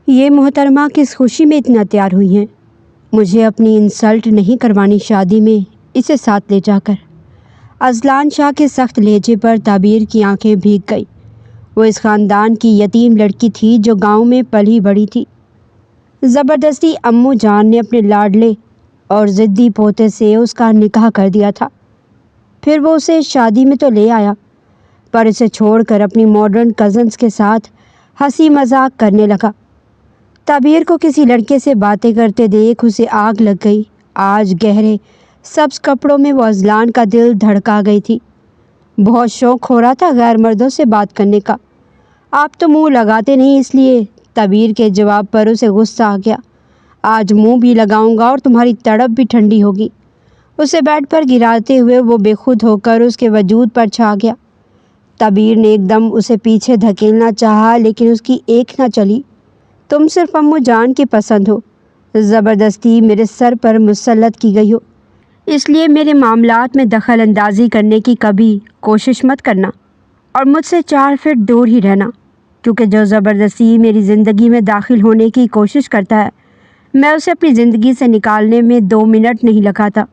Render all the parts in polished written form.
یہ محترمہ کس خوشی میں اتنا تیار ہوئی ہیں؟ مجھے اپنی انسلٹ نہیں کروانی شادی میں اسے ساتھ لے جا کر۔ اذلان شاہ کے سخت لہجے پر تعبیر کی آنکھیں بھیگ گئی۔ وہ اس خاندان کی یتیم لڑکی تھی جو گاؤں میں پلی بڑھی تھی۔ زبردستی امو جان نے اپنے لاڈلے اور ضدی پوتے سے اس کا نکاح کر دیا تھا۔ پھر وہ اسے شادی میں تو لے آیا، پر اسے چھوڑ کر اپنی ماڈرن کزنز کے ساتھ ہنسی مذاق کرنے لگا۔ تعبیر کو کسی لڑکے سے باتیں کرتے دیکھ اسے آگ لگ گئی۔ آج گہرے سبز کپڑوں میں وہ اذلان کا دل دھڑکا گئی تھی۔ بہت شوق ہو رہا تھا غیر مردوں سے بات کرنے کا۔ آپ تو منہ لگاتے نہیں، اس لیے تعبیر کے جواب پر اسے غصہ آ گیا۔ آج منہ بھی لگاؤں گا اور تمہاری تڑپ بھی ٹھنڈی ہوگی۔ اسے بیڈ پر گراتے ہوئے وہ بے خود ہو کر اس کے وجود پر چھا گیا۔ تعبیر نے ایک دم اسے پیچھے دھکیلنا چاہا لیکن اس کی ایک نہ چلی۔ تم صرف امو جان کی پسند ہو، زبردستی میرے سر پر مسلط کی گئی ہو، اس لیے میرے معاملات میں دخل اندازی کرنے کی کبھی کوشش مت کرنا اور مجھ سے 4 فٹ دور ہی رہنا، کیونکہ جو زبردستی میری زندگی میں داخل ہونے کی کوشش کرتا ہے میں اسے اپنی زندگی سے نکالنے میں 2 منٹ نہیں لگاتا۔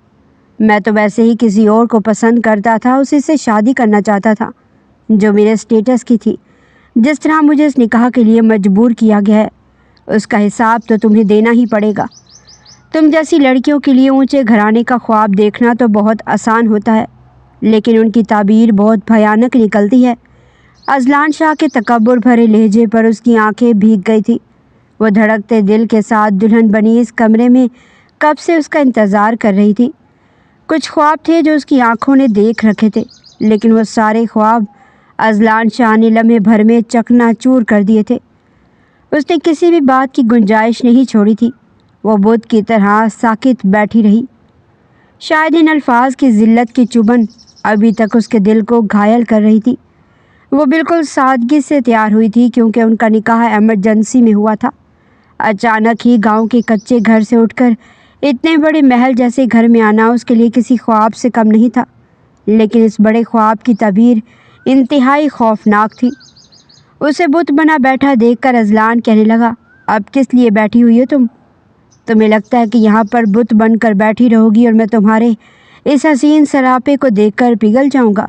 میں تو ویسے ہی کسی اور کو پسند کرتا تھا، اسی سے شادی کرنا چاہتا تھا جو میرے سٹیٹس کی تھی۔ جس طرح مجھے اس نکاح کے لیے مجبور کیا گیا ہے اس کا حساب تو تمہیں دینا ہی پڑے گا۔ تم جیسی لڑکیوں کے لیے اونچے گھرانے کا خواب دیکھنا تو بہت آسان ہوتا ہے، لیکن ان کی تعبیر بہت بھیانک نکلتی ہے۔ اذلان شاہ کے تکبر بھرے لہجے پر اس کی آنکھیں بھیگ گئی تھی۔ وہ دھڑکتے دل کے ساتھ دلہن بنی اس کمرے میں کب سے اس کا انتظار کر رہی تھی۔ کچھ خواب تھے جو اس کی آنکھوں نے دیکھ رکھے تھے، لیکن وہ سارے خواب اذلان شاہ نے لمحے بھر میں چکنا چور کر دیے تھے۔ اس نے کسی بھی بات کی گنجائش نہیں چھوڑی تھی۔ وہ بت کی طرح ساکت بیٹھی رہی۔ شاید ان الفاظ کی ذلت کی چبھن ابھی تک اس کے دل کو گھائل کر رہی تھی۔ وہ بالکل سادگی سے تیار ہوئی تھی کیونکہ ان کا نکاح ایمرجنسی میں ہوا تھا۔ اچانک ہی گاؤں کے کچے گھر سے اٹھ کر اتنے بڑے محل جیسے گھر میں آنا اس کے لیے کسی خواب سے کم نہیں تھا، لیکن اس بڑے خواب کی تعبیر انتہائی خوفناک تھی۔ اسے بت بنا بیٹھا دیکھ کر اذلان کہنے لگا، اب کس لیے بیٹھی ہوئی ہو تم؟ تمہیں لگتا ہے کہ یہاں پر بت بن کر بیٹھی رہو گی اور میں تمہارے اس حسین سراپے کو دیکھ کر پگھل جاؤں گا،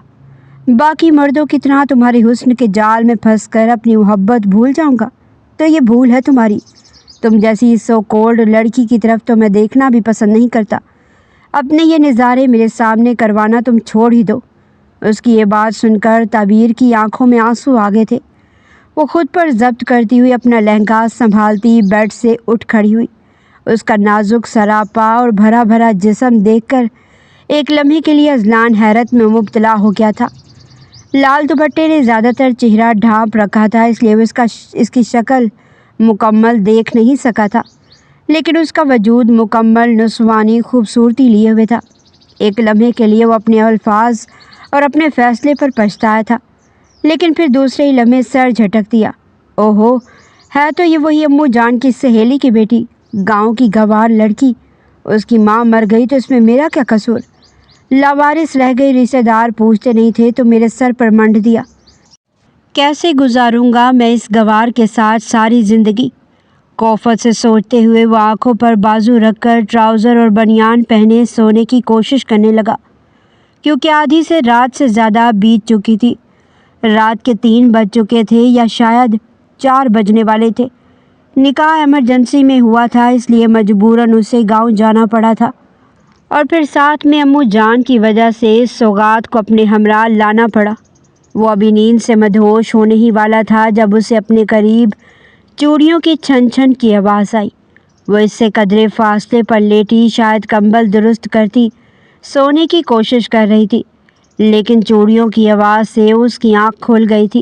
باقی مردوں کی طرح تمہارے حسن کے جال میں پھنس کر اپنی محبت بھول جاؤں گا؟ تو یہ بھول ہے تمہاری۔ تم جیسی سو کولڈ لڑکی کی طرف تو میں دیکھنا بھی پسند نہیں کرتا۔ اپنے یہ نظارے میرے سامنے کروانا تم چھوڑ ہی دو۔ اس کی یہ بات سن کر تعبیر کی آنکھوں میں آنسو آ گئے تھے۔ وہ خود پر ضبط کرتی ہوئی اپنا لہنگا سنبھالتی بیڈ سے اٹھ کھڑی ہوئی۔ اس کا نازک سراپا اور بھرا بھرا جسم دیکھ کر ایک لمحے کے لیے اذلان حیرت میں مبتلا ہو گیا تھا۔ لال دوپٹے نے زیادہ تر چہرہ ڈھانپ رکھا تھا، اس لیے وہ اس کی شکل مکمل دیکھ نہیں سکا تھا، لیکن اس کا وجود مکمل نسوانی خوبصورتی لیے ہوئے تھا۔ ایک لمحے کے لیے وہ اپنے الفاظ اور اپنے فیصلے پر پچھتایا تھا، لیکن پھر دوسرے ہی لمحے سر جھٹک دیا۔ اوہو، ہے تو یہ وہی امو جان کی سہیلی کی بیٹی، گاؤں کی گنوار لڑکی۔ اس کی ماں مر گئی تو اس میں میرا کیا قصور؟ لاوارث رہ گئی، رشتہ دار پوچھتے نہیں تھے تو میرے سر پر منڈ دیا۔ کیسے گزاروں گا میں اس گنوار کے ساتھ ساری زندگی؟ کوفت سے سوچتے ہوئے وہ آنکھوں پر بازو رکھ کر ٹراؤزر اور بنیان پہنے سونے کی کوشش کرنے لگا، کیونکہ آدھی سے رات سے زیادہ بیت چکی تھی۔ رات کے 3 بج چکے تھے یا شاید 4 بجنے والے تھے۔ نکاح ایمرجنسی میں ہوا تھا، اس لیے مجبوراً اسے گاؤں جانا پڑا تھا، اور پھر ساتھ میں امو جان کی وجہ سے اس سوغات کو اپنے ہمراہ لانا پڑا۔ وہ ابھی نیند سے مدہوش ہونے ہی والا تھا جب اسے اپنے قریب چوڑیوں کی چھن چھن کی آواز آئی۔ وہ اس سے قدرے فاصلے پر لیٹی شاید کمبل درست کرتی سونے کی کوشش کر رہی تھی، لیکن چوڑیوں کی آواز سے اس کی آنکھ کھل گئی تھی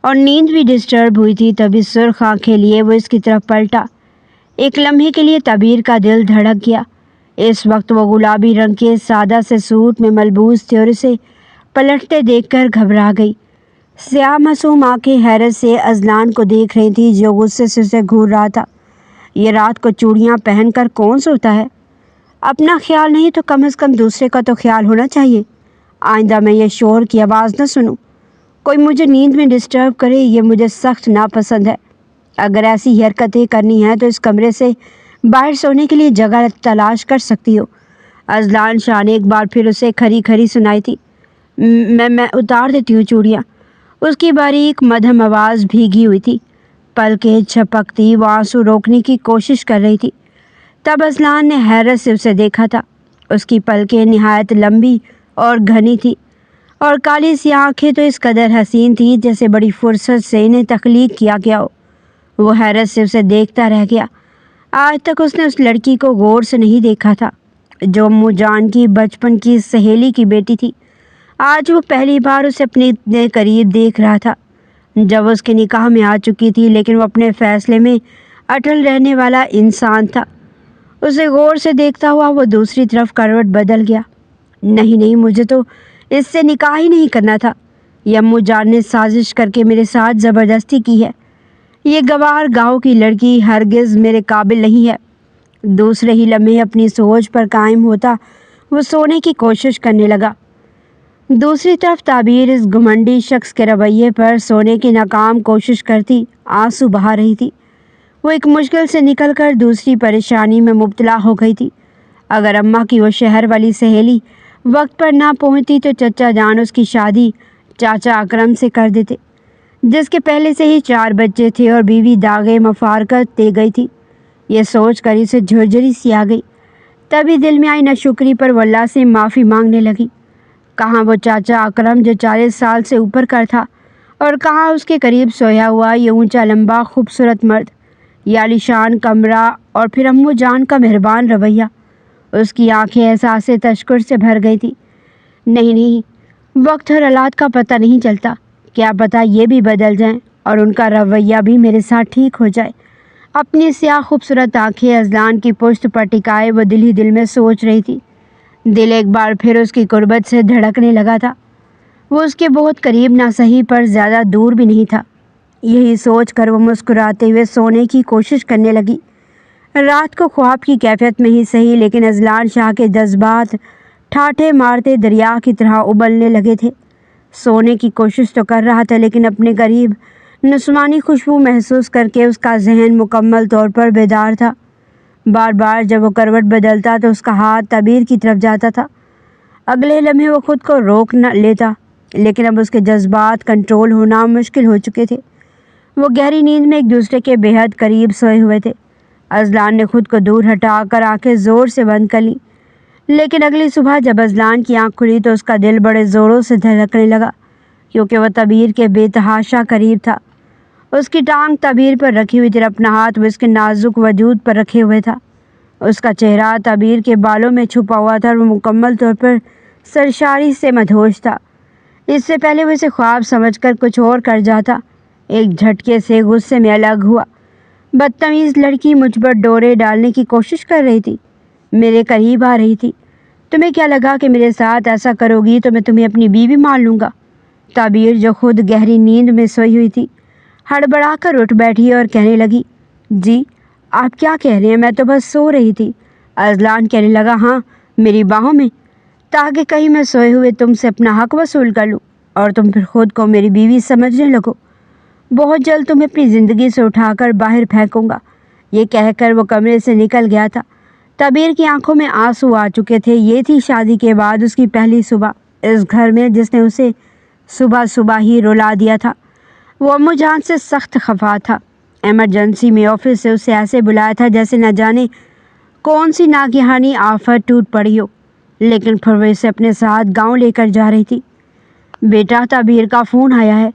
اور نیند بھی ڈسٹرب ہوئی تھی۔ تبھی سرخ آنکھیں لیے وہ اس کی طرف پلٹا۔ ایک لمحے کے لیے تعبیر کا دل دھڑک گیا۔ اس وقت وہ گلابی رنگ کے سادہ سے سوٹ میں ملبوس تھے اور اسے پلٹتے دیکھ کر گھبرا گئی۔ سیاہ معصوم آنکھیں حیرت سے اذلان کو دیکھ رہی تھیں جو غصے سے اسے گھور رہا تھا۔ یہ رات کو چوڑیاں پہن کر کون سوتا ہے؟ اپنا خیال نہیں تو کم از کم دوسرے کا تو خیال ہونا چاہیے۔ آئندہ میں یہ شور کی آواز نہ سنوں، کوئی مجھے نیند میں ڈسٹرب کرے، یہ مجھے سخت ناپسند ہے۔ اگر ایسی حرکتیں کرنی ہیں تو اس کمرے سے باہر سونے کے لیے جگہ تلاش کر سکتی ہو۔ اذلان شاہ نے ایک بار پھر اسے کھری کھری سنائی تھی۔ میں اتار دیتی ہوں چوڑیاں۔ اس کی باریک مدھم آواز بھیگی ہوئی تھی، پلکیں چھپکتی وہ آنسو روکنے کی کوشش کر رہی تھی۔ تب اذلان نے حیرت سے اسے دیکھا تھا۔ اس کی پلکیں نہایت لمبی اور گھنی تھی اور کالی سی آنکھیں تو اس قدر حسین تھی جیسے بڑی فرصت سے انہیں تخلیق کیا گیا ہو۔ وہ حیرت سے اسے دیکھتا رہ گیا۔ آج تک اس نے اس لڑکی کو غور سے نہیں دیکھا تھا جو امو جان کی بچپن کی سہیلی کی بیٹی تھی۔ آج وہ پہلی بار اسے اپنے اتنے قریب دیکھ رہا تھا جب اس کے نکاح میں آ چکی تھی، لیکن وہ اپنے فیصلے میں اٹل رہنے والا انسان تھا۔ اسے غور سے دیکھتا ہوا وہ دوسری طرف کروٹ بدل گیا۔ نہیں، مجھے تو اس سے نکاح ہی نہیں کرنا تھا۔ یہ امو جان نے سازش کر کے میرے ساتھ زبردستی کی ہے۔ یہ گوار گاؤں کی لڑکی ہرگز میرے قابل نہیں ہے۔ دوسرے ہی لمحے اپنی سوچ پر قائم ہوتا وہ سونے کی کوشش کرنے لگا۔ دوسری طرف تعبیر اس گھمنڈی شخص کے رویے پر سونے کی ناکام کوشش کرتی آنسو بہا رہی تھی۔ وہ ایک مشکل سے نکل کر دوسری پریشانی میں مبتلا ہو گئی تھی۔ اگر اماں کی وہ شہر والی سہیلی وقت پر نہ پہنچتی تو چچا جان اس کی شادی چاچا اکرم سے کر دیتے، جس کے پہلے سے ہی 4 بچے تھے اور بیوی داغے مفارقت دے گئی تھی۔ یہ سوچ کر اسے جھرجھری سی آ گئی۔ تبھی دل میں آئی ناشکری پر وہ اللہ سے معافی مانگنے لگی۔ کہاں وہ چاچا اکرم جو 40 سال سے اوپر کا تھا، اور کہاں اس کے قریب سویا ہوا یہ اونچا لمبا خوبصورت مرد، یہ عالیشان کمرہ اور پھر امو جان کا مہربان رویہ۔ اس کی آنکھیں احساس تشکر سے بھر گئی تھی۔ نہیں، وقت اور حالات کا پتہ نہیں چلتا، کیا پتہ یہ بھی بدل جائیں اور ان کا رویہ بھی میرے ساتھ ٹھیک ہو جائے۔ اپنی سیاہ خوبصورت آنکھیں اذلان کی پشت پر ٹکائے وہ دل ہی دل میں سوچ رہی تھی۔ دل ایک بار پھر اس کی قربت سے دھڑکنے لگا تھا۔ وہ اس کے بہت قریب نہ سہی پر زیادہ دور بھی نہیں تھا۔ یہی سوچ کر وہ مسکراتے ہوئے سونے کی کوشش کرنے لگی۔ رات کو خواب کی کیفیت میں ہی سہی، لیکن اذلان شاہ کے جذبات ٹھاٹھے مارتے دریا کی طرح ابلنے لگے تھے۔ سونے کی کوشش تو کر رہا تھا، لیکن اپنے قریب نسوانی خوشبو محسوس کر کے اس کا ذہن مکمل طور پر بیدار تھا۔ بار بار جب وہ کروٹ بدلتا تو اس کا ہاتھ تعبیر کی طرف جاتا تھا۔ اگلے لمحے وہ خود کو روک نہ لیتا، لیکن اب اس کے جذبات کنٹرول ہونا مشکل ہو چکے تھے۔ وہ گہری نیند میں ایک دوسرے کے بے حد قریب سوئے ہوئے تھے۔ اذلان نے خود کو دور ہٹا کر آنکھیں زور سے بند کر لیں، لیکن اگلی صبح جب اذلان کی آنکھ کھلی تو اس کا دل بڑے زوروں سے دھڑکنے لگا، کیونکہ وہ تعبیر کے بے تحاشا قریب تھا۔ اس کی ٹانگ تعبیر پر رکھی ہوئی تھی، اپنا ہاتھ وہ اس کے نازک وجود پر رکھے ہوئے تھا۔ اس کا چہرہ تعبیر کے بالوں میں چھپا ہوا تھا اور وہ مکمل طور پر سرشاری سے مدہوش تھا۔ اس سے پہلے وہ اسے خواب سمجھ کر کچھ اور کر جاتا، ایک جھٹکے سے غصے میں الگ ہوا۔ بدتمیز لڑکی مجھ پر ڈورے ڈالنے کی کوشش کر رہی تھی، میرے قریب آ رہی تھی۔ تمہیں کیا لگا کہ میرے ساتھ ایسا کرو گی تو میں تمہیں اپنی بیوی مان لوں گا؟ تعبیر جو خود گہری نیند میں سوئی ہوئی تھی ہڑبڑا کر اٹھ بیٹھی اور کہنے لگی، جی آپ کیا کہہ رہے ہیں؟ میں تو بس سو رہی تھی۔ اذلان کہنے لگا، ہاں میری باہوں میں، تاکہ کہیں میں سوئے ہوئے تم سے اپنا حق وصول کر لوں اور تم پھر خود کو میری بیوی سمجھنے لگو۔ بہت جلد تمہیں اپنی زندگی سے اٹھا کر باہر پھینکوں گا۔ یہ کہہ کر وہ کمرے سے نکل گیا تھا۔ تعبیر کی آنکھوں میں آنسو آ چکے تھے۔ یہ تھی شادی کے بعد اس کی پہلی صبح اس گھر میں، جس نے اسے صبح ہی رلا دیا تھا۔ وہ امو جان سے سخت خفا تھا۔ ایمرجنسی میں آفس سے اسے ایسے بلایا تھا جیسے نہ جانے کون سی ناگہانی آفت ٹوٹ پڑی ہو، لیکن پھر وہ اسے اپنے ساتھ گاؤں لے کر جا رہی تھی۔ بیٹا تعبیر کا فون آیا ہے،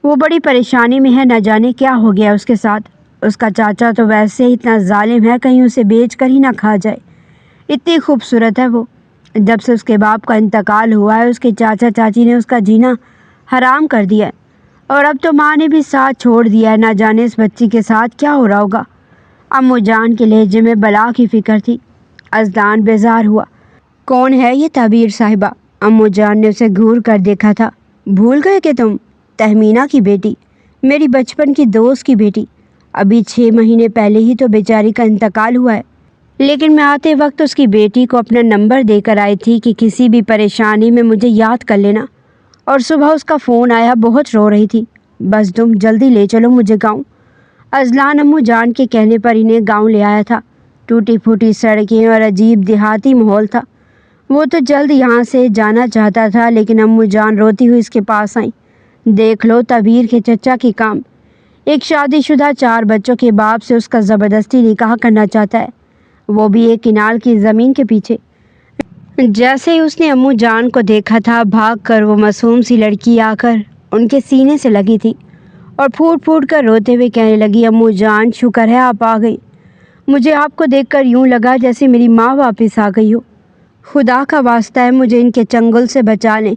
وہ بڑی پریشانی میں ہے، نہ جانے کیا ہو گیا اس کے ساتھ۔ اس کا چاچا تو ویسے ہی اتنا ظالم ہے، کہیں اسے بیچ کر ہی نہ کھا جائے۔ اتنی خوبصورت ہے وہ، جب سے اس کے باپ کا انتقال ہوا ہے اس کے چاچا چاچی نے اس کا جینا حرام کر دیا ہے، اور اب تو ماں نے بھی ساتھ چھوڑ دیا ہے۔ نہ جانے اس بچی کے ساتھ کیا ہو رہا ہوگا۔ امو جان کے لہجے میں بلا کی فکر تھی۔ اذلان بیزار ہوا۔ کون ہے یہ تعبیر صاحبہ؟ امو جان نے اسے گھور کر دیکھا تھا۔ بھول گئے کہ تم تہمینہ کی بیٹی، میری بچپن کی دوست کی بیٹی؟ ابھی 6 مہینے پہلے ہی تو بیچاری کا انتقال ہوا ہے، لیکن میں آتے وقت اس کی بیٹی کو اپنا نمبر دے کر آئی تھی کہ کسی بھی پریشانی میں مجھے یاد کر لینا، اور صبح اس کا فون آیا، بہت رو رہی تھی۔ بس تم جلدی لے چلو مجھے گاؤں۔ اذلان امو جان کے کہنے پر انہیں گاؤں لے آیا تھا۔ ٹوٹی پھوٹی سڑکیں اور عجیب دیہاتی ماحول تھا۔ وہ تو جلد یہاں سے جانا چاہتا تھا، لیکن امو جان روتی ہوئی اس کے پاس آئیں۔ دیکھ لو تبیر کے چچا کی کام، ایک شادی شدہ 4 بچوں کے باپ سے اس کا زبردستی نکاح کرنا چاہتا ہے، وہ بھی ایک کنال کی زمین کے پیچھے۔ جیسے ہی اس نے امو جان کو دیکھا تھا، بھاگ کر وہ معصوم سی لڑکی آ کر ان کے سینے سے لگی تھی اور پھوٹ پھوٹ کر روتے ہوئے کہنے لگی، امو جان شکر ہے آپ آ گئی، مجھے آپ کو دیکھ کر یوں لگا جیسے میری ماں واپس آ گئی ہو، خدا کا واسطہ ہے مجھے ان کے چنگل سے بچا لیں،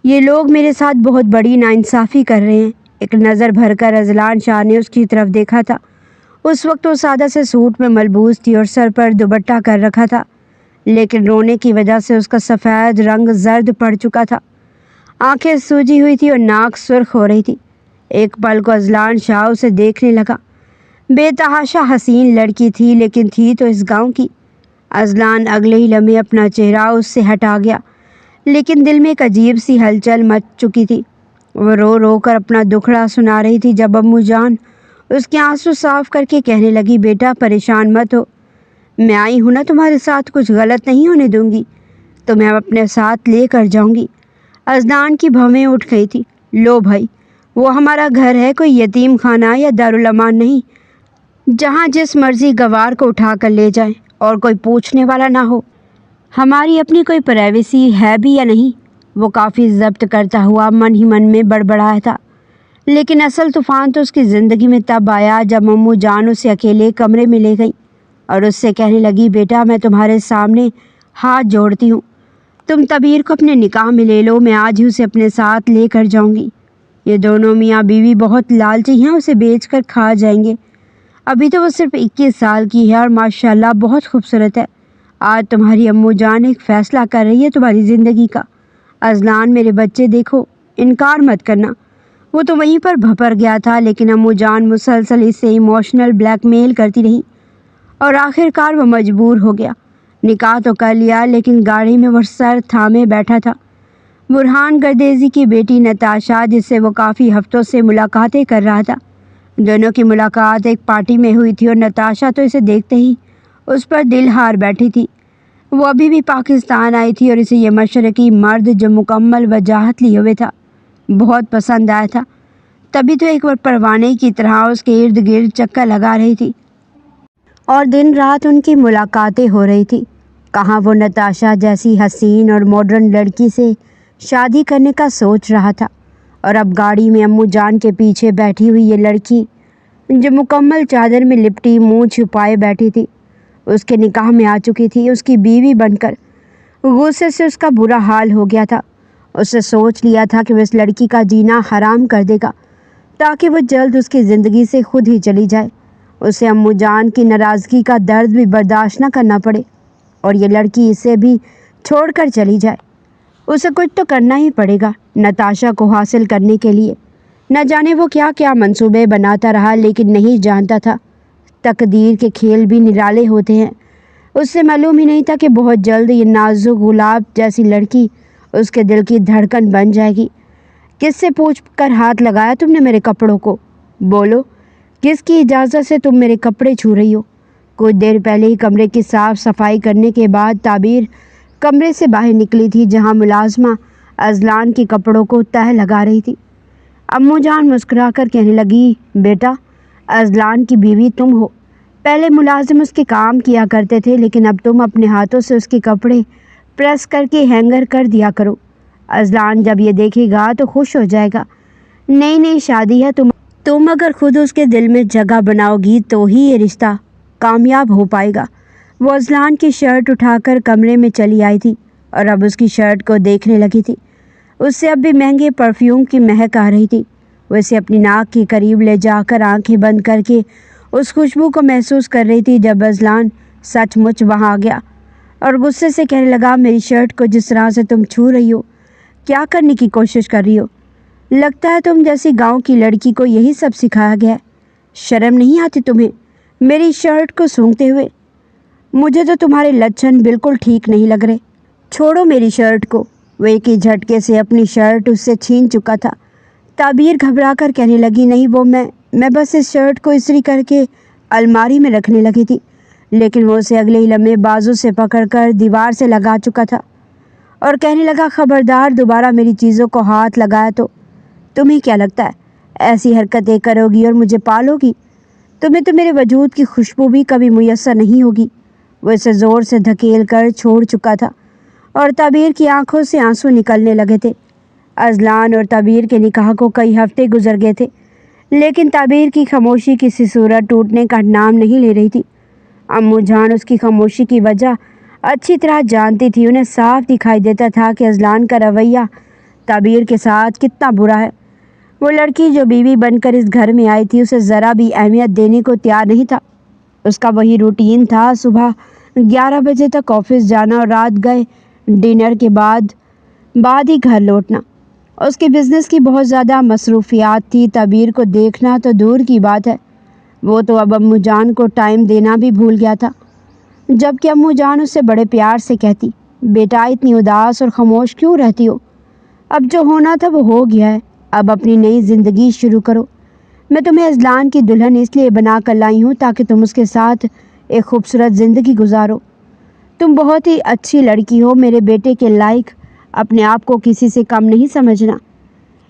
یہ لوگ میرے ساتھ بہت بڑی ناانصافی کر رہے ہیں۔ ایک نظر بھر کر اذلان شاہ نے اس کی طرف دیکھا تھا۔ اس وقت وہ سادہ سے سوٹ میں ملبوس تھی اور سر پر دوپٹہ کر رکھا تھا، لیکن رونے کی وجہ سے اس کا سفید رنگ زرد پڑ چکا تھا، آنکھیں سوجی ہوئی تھی اور ناک سرخ ہو رہی تھی۔ ایک پل کو اذلان شاہ اسے دیکھنے لگا۔ بے تحاشا حسین لڑکی تھی، لیکن تھی تو اس گاؤں کی۔ اذلان اگلے ہی لمحے اپنا چہرہ اس سے ہٹا گیا، لیکن دل میں ایک عجیب سی ہلچل مچ چکی تھی۔ وہ رو رو کر اپنا دکھڑا سنا رہی تھی جب امو جان اس کے آنسو صاف کر کے کہنے لگی، بیٹا پریشان مت ہو، میں آئی ہوں نا تمہارے ساتھ، کچھ غلط نہیں ہونے دوں گی، تمہیں اپنے ساتھ لے کر جاؤں گی۔ اذلان کی بھویں اٹھ گئی تھی۔ لو بھائی، وہ ہمارا گھر ہے، کوئی یتیم خانہ یا دارالامان نہیں، جہاں جس مرضی گوار کو اٹھا کر لے جائیں اور کوئی پوچھنے والا نہ ہو۔ ہماری اپنی کوئی پرائیویسی ہے بھی یا نہیں؟ وہ کافی ضبط کرتا ہوا من ہی من میں بڑبڑایا تھا، لیکن اصل طوفان تو اس کی زندگی میں تب آیا جب امو جان اسے اکیلے کمرے میں لے گئی اور اس سے کہنے لگی، بیٹا میں تمہارے سامنے ہاتھ جوڑتی ہوں، تم تبیر کو اپنے نکاح میں لے لو، میں آج ہی اسے اپنے ساتھ لے کر جاؤں گی۔ یہ دونوں میاں بیوی بہت لالچی ہیں، اسے بیچ کر کھا جائیں گے۔ ابھی تو وہ صرف 21 سال کی ہے اور ماشاءاللہ بہت خوبصورت ہے۔ آج تمہاری امو جان ایک فیصلہ کر رہی ہے تمہاری زندگی کا۔ اذلان میرے بچے دیکھو، انکار مت کرنا۔ وہ تو وہیں پر بھپر گیا تھا، لیکن امو جان مسلسل اسے ایموشنل بلیک میل کرتی رہی اور آخر کار وہ مجبور ہو گیا۔ نکاح تو کر لیا، لیکن گاڑی میں وہ سر تھامے بیٹھا تھا۔ برہان گردیزی کی بیٹی نتاشا، جس سے وہ کافی ہفتوں سے ملاقاتیں کر رہا تھا، دونوں کی ملاقات ایک پارٹی میں ہوئی تھی اور نتاشا تو اسے دیکھتے ہی اس پر دل ہار بیٹھی تھی۔ وہ ابھی بھی پاکستان آئی تھی اور اسے یہ مشرقی مرد جو مکمل وجاہت لیے ہوئے تھا بہت پسند آیا تھا، تبھی تو ایک بار پروانے کی طرح اس کے ارد گرد چکر لگا رہی تھی اور دن رات ان کی ملاقاتیں ہو رہی تھی۔ کہاں وہ نتاشا جیسی حسین اور ماڈرن لڑکی سے شادی کرنے کا سوچ رہا تھا، اور اب گاڑی میں امو جان کے پیچھے بیٹھی ہوئی یہ لڑکی جو مکمل چادر میں لپٹی منہ چھپائے بیٹھی تھی، اس کے نکاح میں آ چکی تھی اس کی بیوی بن کر۔ غصے سے اس کا برا حال ہو گیا تھا۔ اس نے سوچ لیا تھا کہ وہ اس لڑکی کا جینا حرام کر دے گا تاکہ وہ جلد اس کی زندگی سے خود ہی چلی جائے، اسے امو جان کی ناراضگی کا درد بھی برداشت نہ کرنا پڑے اور یہ لڑکی اسے بھی چھوڑ کر چلی جائے۔ اسے کچھ تو کرنا ہی پڑے گا نتاشا کو حاصل کرنے کے لیے۔ نہ جانے وہ کیا کیا منصوبے بناتا رہا، لیکن نہیں جانتا تھا تقدیر کے کھیل بھی نرالے ہوتے ہیں۔ اس سے معلوم ہی نہیں تھا کہ بہت جلد یہ نازک گلاب جیسی لڑکی اس کے دل کی دھڑکن بن جائے گی۔ کس سے پوچھ کر ہاتھ لگایا تم نے میرے کپڑوں کو؟ بولو، کس کی اجازت سے تم میرے کپڑے چھو رہی ہو؟ کچھ دیر پہلے ہی کمرے کی صاف صفائی کرنے کے بعد تعبیر کمرے سے باہر نکلی تھی، جہاں ملازمہ اذلان کے کپڑوں کو تہہ لگا رہی تھی۔ امو جان مسکرا کر کہنے لگی، بیٹا اذلان کی بیوی تم ہو، پہلے ملازم اس کے کام کیا کرتے تھے، لیکن اب تم اپنے ہاتھوں سے اس کے کپڑے پریس کر کے ہینگر کر دیا کرو، اذلان جب یہ دیکھے گا تو خوش ہو جائے گا۔ نئی نئی شادی ہے، تم اگر خود اس کے دل میں جگہ بناؤ گی تو ہی یہ رشتہ کامیاب ہو پائے گا۔ وہ اذلان کی شرٹ اٹھا کر کمرے میں چلی آئی تھی اور اب اس کی شرٹ کو دیکھنے لگی تھی۔ اس سے اب بھی مہنگے پرفیوم کی مہک آ رہی تھی۔ وہ اسے اپنی ناک کے قریب لے جا کر آنکھیں بند کر کے اس خوشبو کو محسوس کر رہی تھی جب اذلان سچ مچ وہاں آ گیا اور غصے سے کہنے لگا، میری شرٹ کو جس طرح سے تم چھو رہی ہو، کیا کرنے کی کوشش کر رہی ہو؟ لگتا ہے تم جیسی گاؤں کی لڑکی کو یہی سب سکھایا گیا ہے۔ شرم نہیں آتی تمہیں میری شرٹ کو سونگھتے ہوئے؟ مجھے تو تمہارے لچھن بالکل ٹھیک نہیں لگ رہے، چھوڑو میری شرٹ کو۔ وہ ایک ہی جھٹکے سے اپنی شرٹ اس سے چھین چکا تھا۔ تعبیر گھبرا کر کہنے لگی، نہیں وہ میں بس اس شرٹ کو استری کر کے الماری میں رکھنے لگی تھی، لیکن وہ اسے اگلے ہی لمحے بازو سے پکڑ کر دیوار سے لگا چکا تھا اور کہنے لگا، خبردار دوبارہ میری چیزوں کو ہاتھ لگایا تو تمہیں کیا لگتا ہے ایسی حرکتیں کرو گی اور مجھے پالو گی؟ تمہیں تو میرے وجود کی خوشبو بھی کبھی میسر نہیں ہوگی۔ وہ اسے زور سے دھکیل کر چھوڑ چکا تھا اور تعبیر کی آنکھوں سے آنسو نکلنے لگے تھے۔ اذلان اور تعبیر کے نکاح کو کئی ہفتے گزر گئے تھے، لیکن تعبیر کی خاموشی کسی صورت ٹوٹنے کا نام نہیں لے رہی تھی۔ امو جان اس کی خاموشی کی وجہ اچھی طرح جانتی تھی۔ انہیں صاف دکھائی دیتا تھا کہ اذلان کا رویہ تعبیر کے ساتھ کتنا برا ہے۔ وہ لڑکی جو بیوی بن کر اس گھر میں آئی تھی، اسے ذرا بھی اہمیت دینے کو تیار نہیں تھا۔ اس کا وہی روٹین تھا، صبح 11 بجے تک آفس جانا اور رات گئے ڈنر کے بعد ہی گھر لوٹنا۔ اس کے بزنس کی بہت زیادہ مصروفیات تھی، تعبیر کو دیکھنا تو دور کی بات ہے۔ وہ تو اب امو جان کو ٹائم دینا بھی بھول گیا تھا، جبکہ امو جان اس سے بڑے پیار سے کہتی، بیٹا اتنی اداس اور خاموش کیوں رہتی ہو؟ اب جو ہونا تھا وہ ہو گیا ہے، اب اپنی نئی زندگی شروع کرو۔ میں تمہیں اذلان کی دلہن اس لیے بنا کر لائی ہوں تاکہ تم اس کے ساتھ ایک خوبصورت زندگی گزارو۔ تم بہت ہی اچھی لڑکی ہو، میرے بیٹے کے لائق، اپنے آپ کو کسی سے کم نہیں سمجھنا۔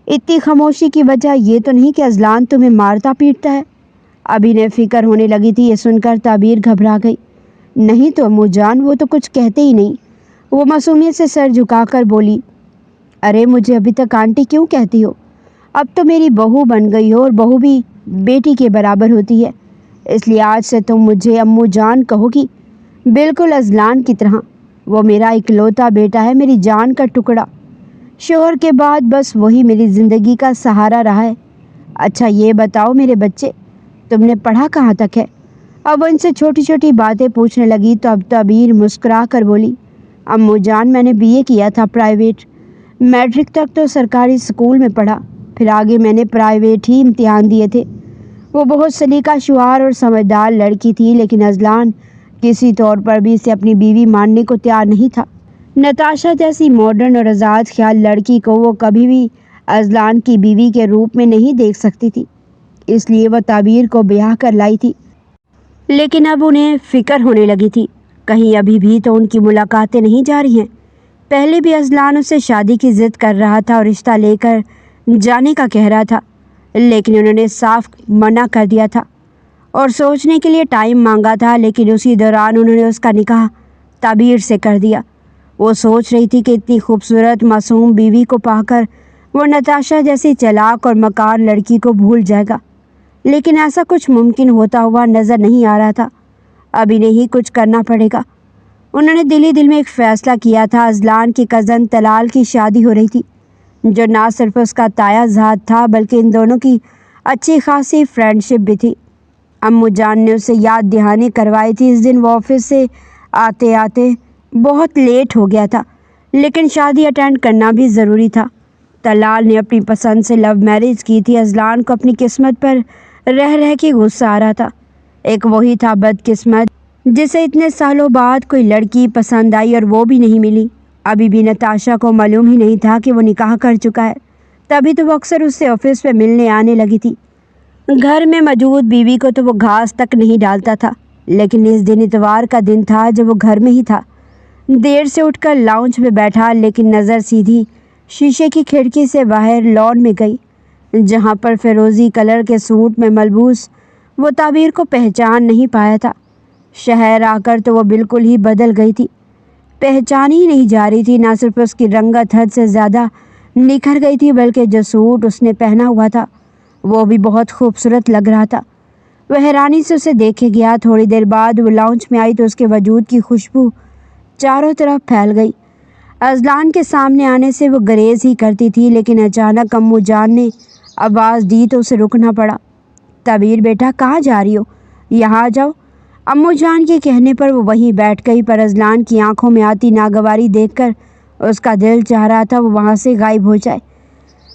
اتنی خاموشی کی وجہ یہ تو نہیں کہ اذلان تمہیں مارتا پیٹتا ہے؟ ابھی نے فکر ہونے لگی تھی، یہ سن کر تعبیر گھبرا گئی۔ نہیں تو امو جان، وہ تو کچھ کہتے ہی نہیں۔ وہ معصومیت سے سر جھکا کر بولی، ارے مجھے ابھی تک آنٹی کیوں کہتی ہو؟ اب تو میری بہو بن گئی ہو اور بہو بھی بیٹی کے برابر ہوتی ہے، اس لیے آج سے تم مجھے امو جان کہو گی، بالکل اذلان کی طرح۔ وہ میرا اکلوتا بیٹا ہے، میری جان کا ٹکڑا۔ شوہر کے بعد بس وہی میری زندگی کا سہارا رہا ہے۔ اچھا یہ بتاؤ میرے بچے، تم نے پڑھا کہاں تک ہے؟ اب وہ ان سے چھوٹی چھوٹی باتیں پوچھنے لگی تو اب تعبیر مسکرا کر بولی، امو جان میں نے BA کیا تھا پرائیویٹ، میٹرک تک تو سرکاری اسکول میں پڑھا، پھر آگے میں نے پرائیویٹ ہی امتحان دیے تھے۔ وہ بہت سلیقہ شعار اور سمجھدار لڑکی تھی، لیکن اذلان کسی طور پر بھی اسے اپنی بیوی ماننے کو تیار نہیں تھا۔ نتاشا جیسی ماڈرن اور آزاد خیال لڑکی کو وہ کبھی بھی اذلان کی بیوی کے روپ میں نہیں دیکھ سکتی تھی، اس لیے وہ تعبیر کو بیاہ کر لائی تھی۔ لیکن اب انہیں فکر ہونے لگی تھی، کہیں ابھی بھی تو ان کی ملاقاتیں نہیں جاری ہیں۔ پہلے بھی اذلان اس سے شادی کی ضد کر رہا تھا اور رشتہ لے کر جانے کا کہہ رہا تھا، لیکن انہوں نے صاف منع کر دیا تھا اور سوچنے کے لیے ٹائم مانگا تھا، لیکن اسی دوران انہوں نے اس کا نکاح تعبیر سے کر دیا۔ وہ سوچ رہی تھی کہ اتنی خوبصورت معصوم بیوی کو پا کر وہ نتاشا جیسی چلاک اور مکار لڑکی کو بھول جائے گا، لیکن ایسا کچھ ممکن ہوتا ہوا نظر نہیں آ رہا تھا۔ اب انہیں ہی کچھ کرنا پڑے گا۔ انہوں نے دل ہی دل میں ایک فیصلہ کیا تھا۔ اذلان کی کزن طلال کی شادی ہو رہی تھی، جو نہ صرف اس کا تایا ذات تھا بلکہ ان دونوں کی اچھی خاصی فرینڈشپ بھی تھی۔ امو جان نے اسے یاد دہانی کروائی تھی۔ اس دن وہ آفس سے آتے آتے بہت لیٹ ہو گیا تھا، لیکن شادی اٹینڈ کرنا بھی ضروری تھا۔ طلال نے اپنی پسند سے لو میرج کی تھی۔ اذلان کو اپنی قسمت پر رہ رہ کے غصہ آ رہا تھا۔ ایک وہی تھا بدقسمت جسے اتنے سالوں بعد کوئی لڑکی پسند آئی اور وہ بھی نہیں ملی۔ ابھی بھی نتاشا کو معلوم ہی نہیں تھا کہ وہ نکاح کر چکا ہے، تبھی تو وہ اکثر اس سے آفس میں ملنے آنے لگی تھی۔ گھر میں موجود بیوی کو تو وہ گھاس تک نہیں ڈالتا تھا، لیکن اس دن اتوار کا دن تھا جب وہ گھر میں ہی تھا۔ دیر سے اٹھ کر لاؤنج میں بیٹھا، لیکن نظر سیدھی شیشے کی کھڑکی سے باہر لان میں گئی، جہاں پر فیروزی کلر کے سوٹ میں ملبوس وہ تعبیر کو پہچان نہیں پایا تھا۔ شہر آ کر تو وہ بالکل ہی بدل گئی تھی، پہچانی ہی نہیں جا رہی تھی۔ نہ صرف اس کی رنگت حد سے زیادہ نکھر گئی تھی، بلکہ جو سوٹ اس نے پہنا ہوا تھا وہ بھی بہت خوبصورت لگ رہا تھا۔ وہ حیرانی سے اسے دیکھے گیا۔ تھوڑی دیر بعد وہ لاؤنج میں آئی تو اس کے وجود کی خوشبو چاروں طرف پھیل گئی۔ اذلان کے سامنے آنے سے وہ گریز ہی کرتی تھی، لیکن اچانک امو جان نے آواز دی تو اسے رکنا پڑا۔ تعبیر بیٹا کہاں جا رہی ہو؟ یہاں آ جاؤ۔ امو جان کے کہنے پر وہ وہیں بیٹھ گئی، پر اذلان کی آنکھوں میں آتی ناگواری دیکھ کر اس کا دل چاہ رہا تھا وہ وہاں سے غائب ہو جائے۔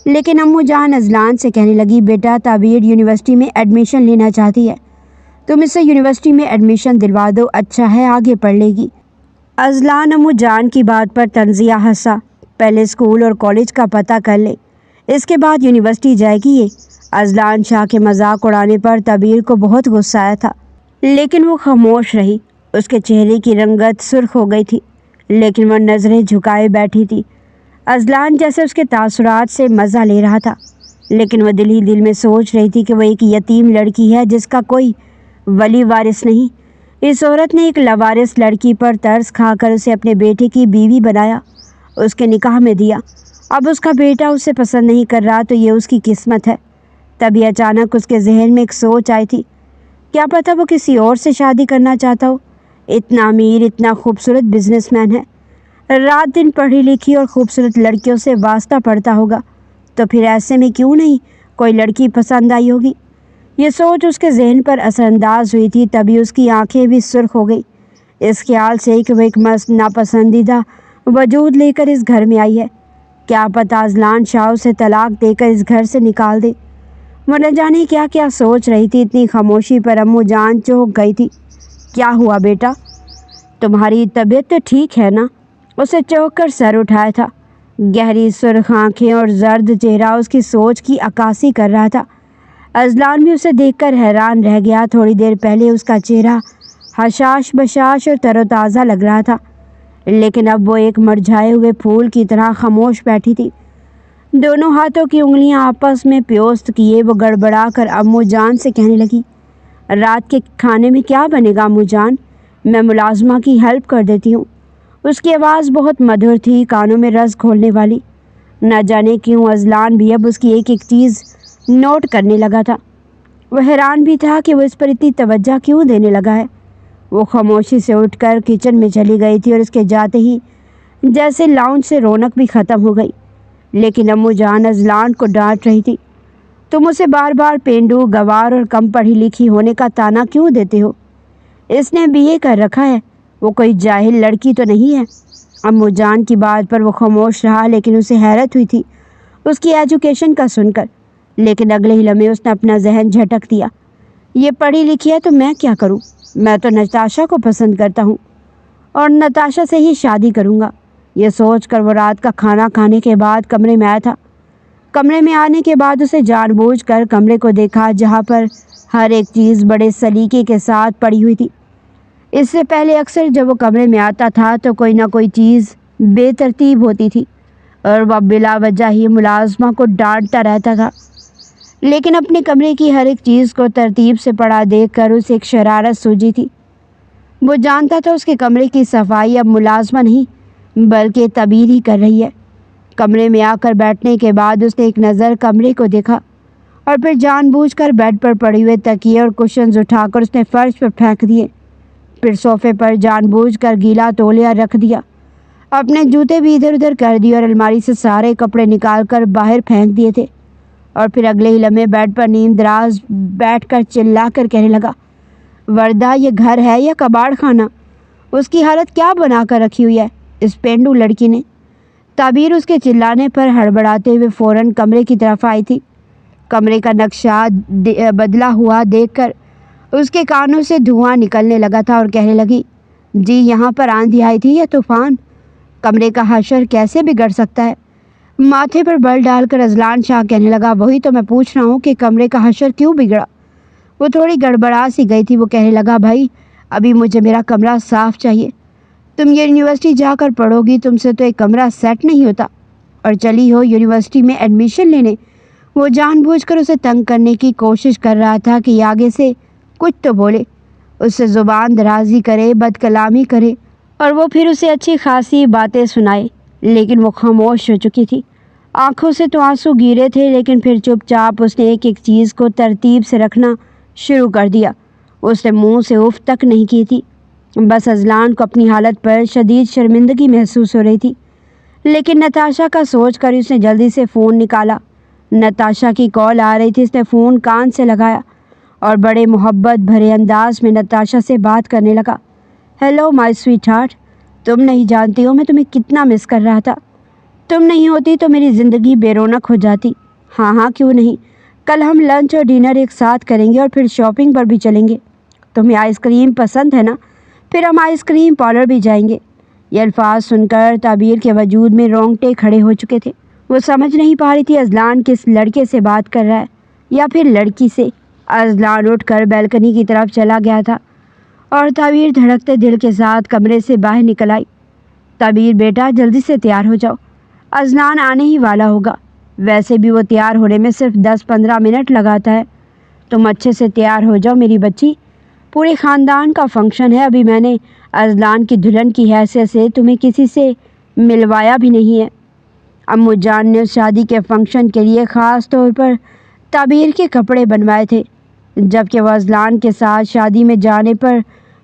لیکن امو جان اذلان سے کہنے لگی، بیٹا تعبیر یونیورسٹی میں ایڈمیشن لینا چاہتی ہے، تم اسے یونیورسٹی میں ایڈمیشن دلوا دو، اچھا ہے آگے پڑھ لے گی۔ اذلان امو جان کی بات پر طنزیہ ہنسا، پہلے اسکول اور کالج کا پتہ کر لے، اس کے بعد یونیورسٹی جائے گی یہ؟ اذلان شاہ کے مذاق اڑانے پر تعبیر کو بہت غصہ آیا تھا، لیکن وہ خاموش رہی۔ اس کے چہرے کی رنگت سرخ ہو گئی تھی، لیکن وہ نظریں جھکائے بیٹھی تھی۔ اذلان جیسے اس کے تاثرات سے مزہ لے رہا تھا، لیکن وہ دل ہی دل میں سوچ رہی تھی کہ وہ ایک یتیم لڑکی ہے جس کا کوئی ولی وارث نہیں۔ اس عورت نے ایک لاوارث لڑکی پر ترس کھا کر اسے اپنے بیٹے کی بیوی بنایا، اس کے نکاح میں دیا۔ اب اس کا بیٹا اسے پسند نہیں کر رہا تو یہ اس کی قسمت ہے۔ تبھی اچانک اس کے ذہن میں ایک سوچ آئی تھی، کیا پتہ وہ کسی اور سے شادی کرنا چاہتا ہو۔ اتنا امیر، اتنا خوبصورت بزنس مین ہے، رات دن پڑھی لکھی اور خوبصورت لڑکیوں سے واسطہ پڑتا ہوگا، تو پھر ایسے میں کیوں نہیں کوئی لڑکی پسند آئی ہوگی۔ یہ سوچ اس کے ذہن پر اثر انداز ہوئی تھی، تبھی اس کی آنکھیں بھی سرخ ہو گئی اس خیال سے کہ وہ ایک ناپسندیدہ وجود لے کر اس گھر میں آئی ہے۔ کیا پتہ اذلان شاہ اسے طلاق دے کر اس گھر سے نکال دے۔ وہ نہ جانے کیا کیا سوچ رہی تھی۔ اتنی خاموشی پر امو جان چونک گئی تھی۔ کیا ہوا بیٹا، تمہاری طبیعت تو ٹھیک ہے نا؟ اسے چونک کر سر اٹھایا تھا۔ گہری سرخ آنکھیں اور زرد چہرہ اس کی سوچ کی عکاسی کر رہا تھا۔ اذلان بھی اسے دیکھ کر حیران رہ گیا۔ تھوڑی دیر پہلے اس کا چہرہ حشاش بشاش اور تر و تازہ لگ رہا تھا، لیکن اب وہ ایک مرجھائے ہوئے پھول کی طرح خاموش بیٹھی تھی۔ دونوں ہاتھوں کی انگلیاں آپس میں پیوست کیے وہ گڑبڑا کر امو جان سے کہنے لگی، رات کے کھانے میں کیا بنے گا امو جان؟ میں ملازمہ کی ہیلپ کر دیتی ہوں۔ اس کی آواز بہت مدھر تھی، کانوں میں رس گھولنے والی۔ نہ جانے کیوں اذلان بھی اب اس کی ایک ایک چیز نوٹ کرنے لگا تھا۔ وہ حیران بھی تھا کہ وہ اس پر اتنی توجہ کیوں دینے لگا ہے۔ وہ خاموشی سے اٹھ کر کچن میں چلی گئی تھی اور اس کے جاتے ہی جیسے لاؤنج سے رونق بھی ختم ہو گئی۔ لیکن امو جان اذلان کو ڈانٹ رہی تھی، تم اسے بار بار پینڈو، گوار اور کم پڑھی لکھی ہونے کا طعنہ کیوں دیتے ہو؟ اس نے BA کر رکھا ہے، وہ کوئی جاہل لڑکی تو نہیں ہے۔ امو جان کی بات پر وہ خاموش رہا، لیکن اسے حیرت ہوئی تھی اس کی ایجوکیشن کا سن کر۔ لیکن اگلے ہی لمحے اس نے اپنا ذہن جھٹک دیا، یہ پڑھی لکھی ہے تو میں کیا کروں؟ میں تو نتاشا کو پسند کرتا ہوں اور نتاشا سے ہی شادی کروں گا۔ یہ سوچ کر وہ رات کا کھانا کھانے کے بعد کمرے میں آیا تھا۔ کمرے میں آنے کے بعد اسے جان بوجھ کر کمرے کو دیکھا جہاں پر ہر ایک چیز بڑے سلیقے کے ساتھ پڑی ہوئی تھی۔ اس سے پہلے اکثر جب وہ کمرے میں آتا تھا تو کوئی نہ کوئی چیز بے ترتیب ہوتی تھی اور وہ بلا وجہ ہی ملازمہ کو ڈانٹتا رہتا تھا، لیکن اپنے کمرے کی ہر ایک چیز کو ترتیب سے پڑا دیکھ کر اسے ایک شرارت سوجی تھی۔ وہ جانتا تھا اس کے کمرے کی صفائی اب ملازمہ نہیں بلکہ تعبیر ہی کر رہی ہے۔ کمرے میں آ کر بیٹھنے کے بعد اس نے ایک نظر کمرے کو دیکھا اور پھر جان بوجھ کر بیڈ پر پڑے ہوئے تکیے اور کشنز اٹھا کر اس نے فرش پر پھینک دیے۔ پھر صوفے پر جان بوجھ کر گیلا تولیہ رکھ دیا، اپنے جوتے بھی ادھر ادھر کر دیے اور الماری سے سارے کپڑے نکال کر باہر پھینک دیے تھے۔ اور پھر اگلے ہی لمحے بیڈ پر نیم دراز بیٹھ کر چلا کر کہنے لگا، وردہ یہ گھر ہے یا کباڑ خانہ؟ اس کی حالت کیا بنا کر رکھی ہوئی ہے اس پینڈو لڑکی نے؟ تعبیر اس کے چلانے پر ہڑبڑاتے ہوئے فوراً کمرے کی طرف آئی تھی۔ کمرے کا نقشہ بدلا ہوا دیکھ کر اس کے کانوں سے دھواں نکلنے لگا تھا اور کہنے لگی، جی یہاں پر آندھی آئی تھی یا طوفان؟ کمرے کا حشر کیسے بگڑ سکتا ہے؟ ماتھے پر بل ڈال کر اذلان شاہ کہنے لگا، وہی تو میں پوچھ رہا ہوں کہ کمرے کا حشر کیوں بگڑا؟ وہ تھوڑی گڑبڑا سی گئی تھی۔ وہ کہنے لگا، بھائی ابھی مجھے میرا کمرہ صاف چاہیے۔ تم یونیورسٹی جا کر پڑھو گی، تم سے تو ایک کمرہ سیٹ نہیں ہوتا اور چلی ہو یونیورسٹی میں ایڈمیشن لینے۔ وہ جان بوجھ کر اسے تنگ کرنے کی کوشش کر رہا تھا کہ یہ آگے سے کچھ تو بولے، اس سے زبان درازی کرے، بد کلامی کرے اور وہ پھر اسے اچھی خاصی باتیں سنائے، لیکن وہ خاموش ہو چکی تھی۔ آنکھوں سے تو آنسو گیرے تھے، لیکن پھر چپ چاپ اس نے ایک ایک چیز کو ترتیب سے رکھنا شروع کر دیا۔ اس نے منہ سے اف تک نہیں کی تھی۔ بس اذلان کو اپنی حالت پر شدید شرمندگی محسوس ہو رہی تھی، لیکن نتاشا کا سوچ کر اس نے جلدی سے فون نکالا۔ نتاشا کی کال آ رہی تھی۔ اس نے فون کان سے لگایا اور بڑے محبت بھرے انداز میں نتاشا سے بات کرنے لگا، ہیلو مائی سویٹ ہارٹ، تم نہیں جانتی ہو میں تمہیں کتنا مس کر رہا تھا۔ تم نہیں ہوتی تو میری زندگی بے رونق ہو جاتی۔ ہاں کیوں نہیں، کل ہم لنچ اور ڈنر ایک ساتھ کریں گے اور پھر شاپنگ پر بھی چلیں گے۔ تمہیں آئس کریم پسند ہے نا؟ پھر ہم آئس کریم پارلر بھی جائیں گے۔ یہ الفاظ سن کر تعبیر کے وجود میں رونگٹے کھڑے ہو چکے تھے۔ وہ سمجھ نہیں پا رہی تھی اذلان کس لڑکے سے بات کر رہا ہے۔ یا پھر لڑکی سے؟ اذلان اٹھ کر بیلکنی کی طرف چلا گیا تھا اور تعبیر دھڑکتے دل کے ساتھ کمرے سے باہر نکل آئی۔ تعبیر بیٹا جلدی سے تیار ہو جاؤ، اذلان آنے ہی والا ہوگا، ویسے بھی وہ تیار ہونے میں صرف 10-15 منٹ لگاتا ہے، تم اچھے سے تیار ہو جاؤ میری بچی، پورے خاندان کا فنکشن ہے، ابھی میں نے اذلان کی دلہن کی حیثیت سے تمہیں کسی سے ملوایا بھی نہیں ہے۔ امو جان نے اس شادی کے فنکشن کے لیے خاص طور پر تعبیر کے کپڑے بنوائے تھے، جبکہ وہ اذلان کے ساتھ شادی میں جانے پر